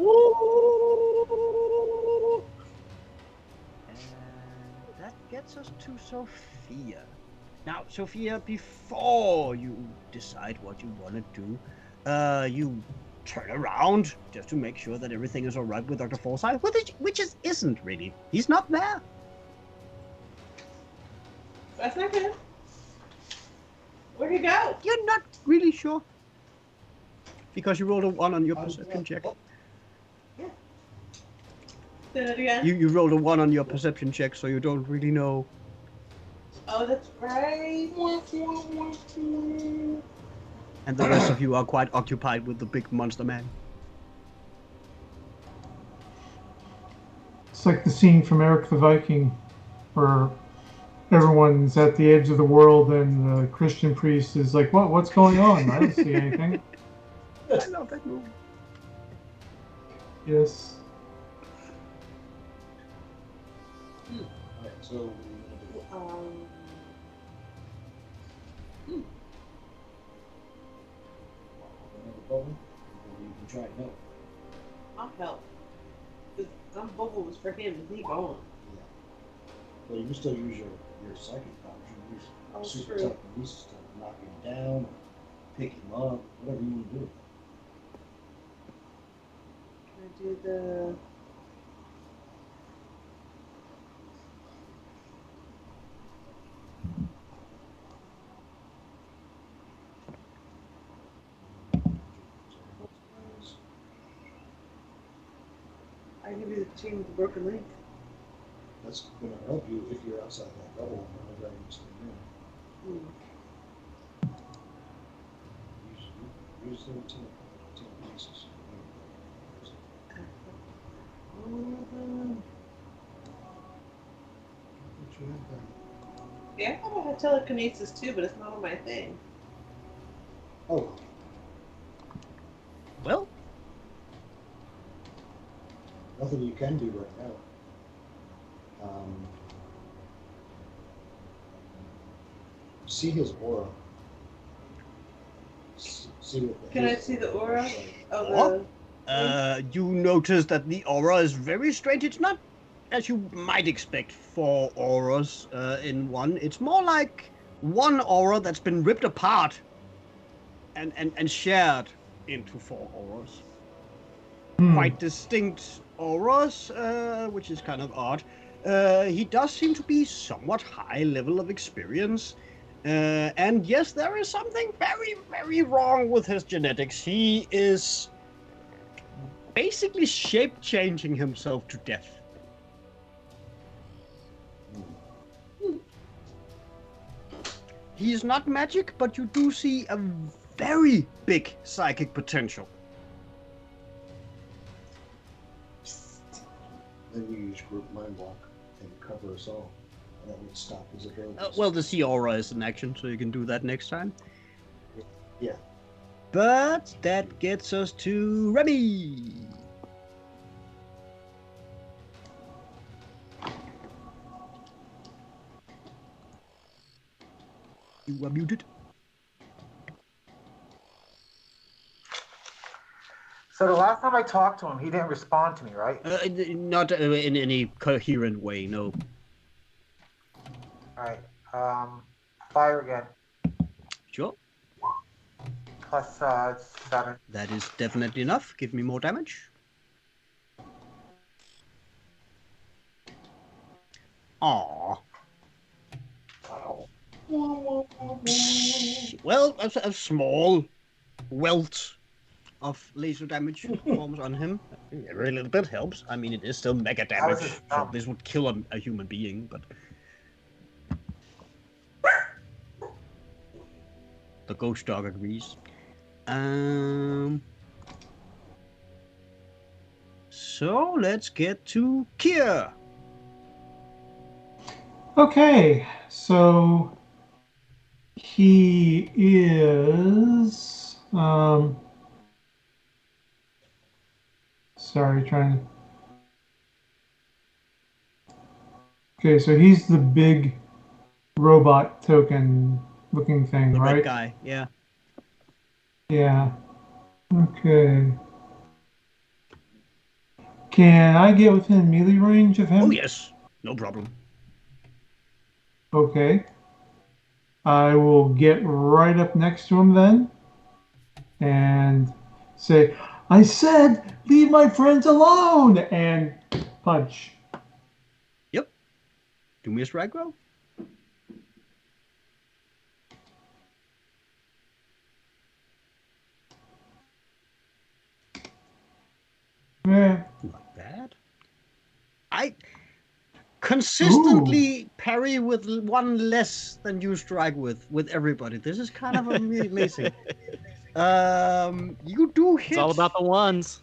And that gets us to Sophia. Now, Sophia, before you decide what you want to do, you turn around just to make sure that everything is all right with Dr. Forsyth, which isn't really. He's not there. That's not good. Where'd he go? You're not really sure. Because you rolled a 1 on your perception check. Say that again. You rolled a 1 on your perception check, so you don't really know. Oh, that's right. And the rest of you are quite occupied with the big monster man. It's like the scene from Eric the Viking, where everyone's at the edge of the world, and the Christian priest is like, "What's going on? I don't see anything." I love that movie. Yes. Alright, so what are you gonna do? Another bubble? Or you can try no. I'll help. Some bubble was for him, and he gone. Yeah. But you can still use your psychic powers. You can Oh, use super true. telekinesis to knock him down, or pick him up, whatever you want to do. Can I do the... I give you the chain with the broken link. That's going to help you if you're outside that bubble. Whenever you stay in. Hmm. Where's the 10 pieces? What you have there? Yeah, I thought I had telekinesis too, but it's not on my thing. Oh, Well, nothing you can do right now. See his aura. See what the Can I see the aura? looks like. Oh, you notice that the aura is very strange. It's not as you might expect for auras in one. It's more like one aura that's been ripped apart and shared into 4 auras. Quite distinct auras, which is kind of odd. He does seem to be somewhat high level of experience. And yes, there is something very, very wrong with his genetics. He is basically shape-changing himself to death. He is not magic, but you do see a very big psychic potential. Then you use group mind block and cover us all. And that would stop his abilities. Well, the sea aura is an action, so you can do that next time. Yeah. But that gets us to Remy. You are muted. So the last time I talked to him, he didn't respond to me, right? Not in any coherent way, no. All right. Fire again. Sure. Plus 7. That is definitely enough. Give me more damage. Aww. Well, a small welt of laser damage forms on him. Every little bit helps. I mean, it is still mega damage, so this would kill a human being, but... The ghost dog agrees. So let's get to Kier. Okay, so he is sorry, trying to. Okay, so he's the big robot token looking thing, The right? red guy, yeah. Yeah. Okay. Can I get within melee range of him? Oh yes, no problem. Okay. I will get right up next to him then and say, I said, leave my friends alone, and punch. Yep. Do me a strike roll. Yeah. Not bad. I consistently parry with 1 less than you strike with everybody. This is kind of amazing. You do hit. It's all about the ones.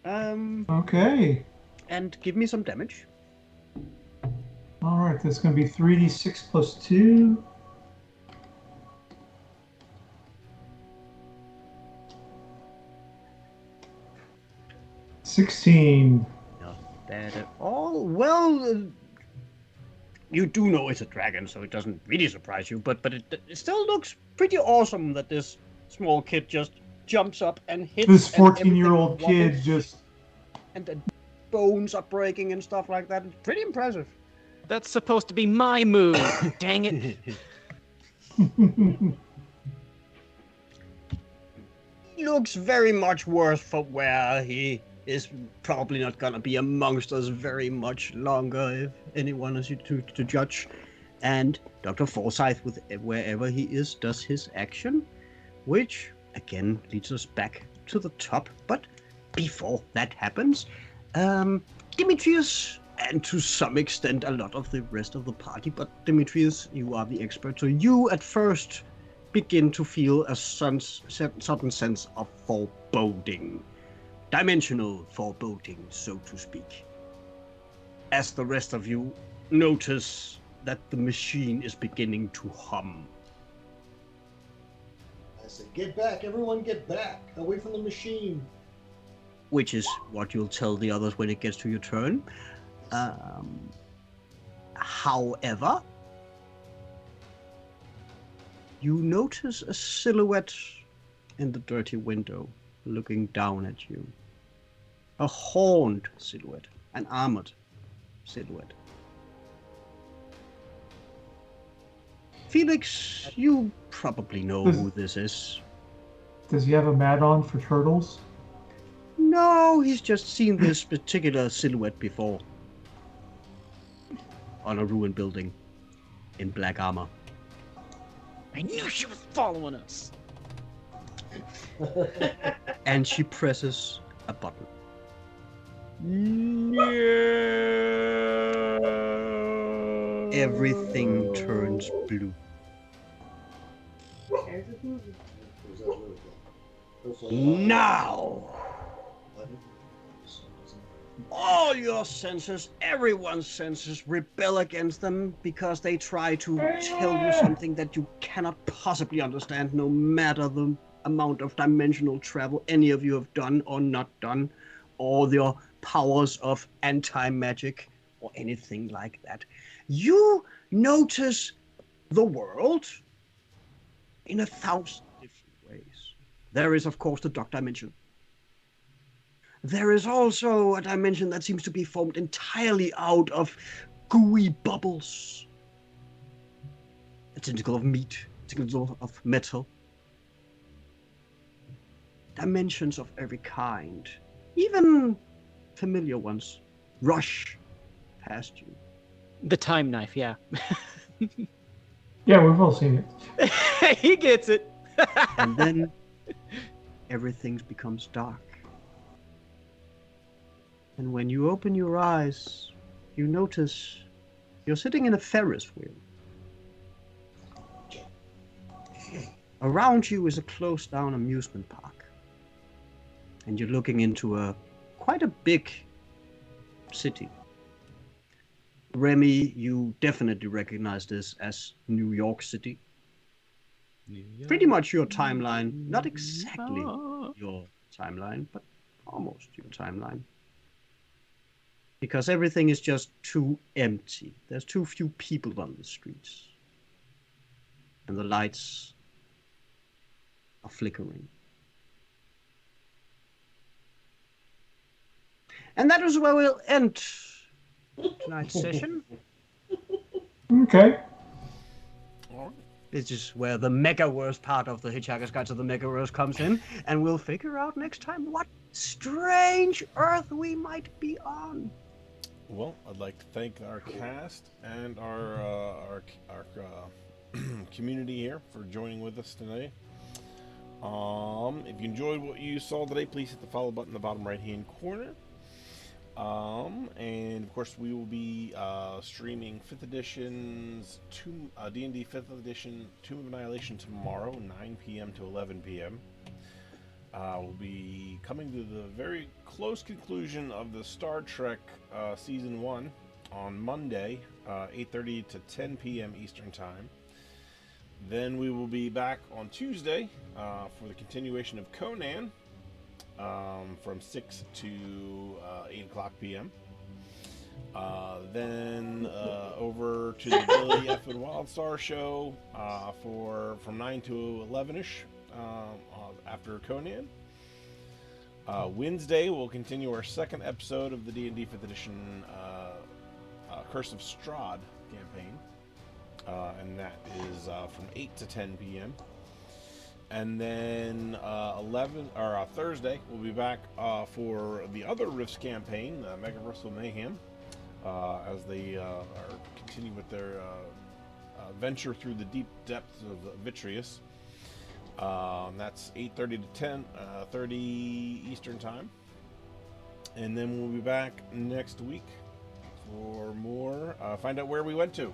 Okay. And give me some damage. All right, that's going to be 3d6 plus 2. $16. Not bad at all. Well, you do know it's a dragon, so it doesn't really surprise you. But it still looks pretty awesome that this small kid just jumps up and hits. This 14-year-old kid just... And the bones are breaking and stuff like that. It's pretty impressive. That's supposed to be my move. Dang it. He looks very much worse for where he is probably not gonna be amongst us very much longer, if anyone is to judge. And Dr. Forsyth, with wherever he is, does his action, which again leads us back to the top. But before that happens, Demetrius, and to some extent a lot of the rest of the party, but Demetrius, you are the expert, so you at first begin to feel a sudden sense of foreboding. Dimensional foreboding, so to speak. As the rest of you notice that the machine is beginning to hum. I say, get back, everyone get back, away from the machine. Which is what you'll tell the others when it gets to your turn. However, you notice a silhouette in the dirty window looking down at you. A horned silhouette, an armored silhouette. Felix, you probably know who this is. Does he have a mat on for turtles? No, he's just seen this particular silhouette before. On a ruined building. In black armor. I knew she was following us. And she presses a button. Everything turns blue. There's a movie. Now! All your senses, everyone's senses, rebel against them because they try to tell you something that you cannot possibly understand, no matter the amount of dimensional travel any of you have done or not done, or your powers of anti-magic, or anything like that. You notice the world in 1,000 different ways. There is, of course, the dark dimension. There is also a dimension that seems to be formed entirely out of gooey bubbles. A tentacle of meat, a tentacle of metal. Dimensions of every kind, even familiar ones, rush past you. The time knife, yeah. Yeah, we've all seen it. He gets it. And then everything becomes dark. And when you open your eyes, you notice you're sitting in a Ferris wheel. Around you is a closed down amusement park. And you're looking into quite a big city. Remy, you definitely recognize this as New York City. Pretty much your timeline, not exactly your timeline, but almost your timeline. Because everything is just too empty. There's too few people on the streets. And the lights are flickering. And that is where we'll end tonight's session. Okay. This is where the Megaverse part of the Hitchhiker's Guide to the Megaverse comes in, and we'll figure out next time what strange Earth we might be on. Well, I'd like to thank our cast and our community here for joining with us today. If you enjoyed what you saw today, please hit the follow button in the bottom right-hand corner. And of course, we will be streaming 5th edition's D&D 5th edition Tomb of Annihilation tomorrow, 9 p.m. to 11 p.m. We'll be coming to the very close conclusion of the Star Trek Season 1 on Monday, 8:30 to 10 p.m. Eastern Time. Then we will be back on Tuesday for the continuation of Conan from 6 to 8 o'clock p.m. Then over to the Billy F. and Wildstar show from 9 to 11-ish after Conan. Wednesday, we'll continue our second episode of the D&D 5th Edition Curse of Strahd campaign. And that is from 8 to 10 p.m. And then Thursday, we'll be back for the other Rifts campaign, Megaverse Mayhem, as they continue with their venture through the deep depths of Vitreous. That's 8:30 to 10:30 Eastern Time. And then we'll be back next week for more. Find out where we went to.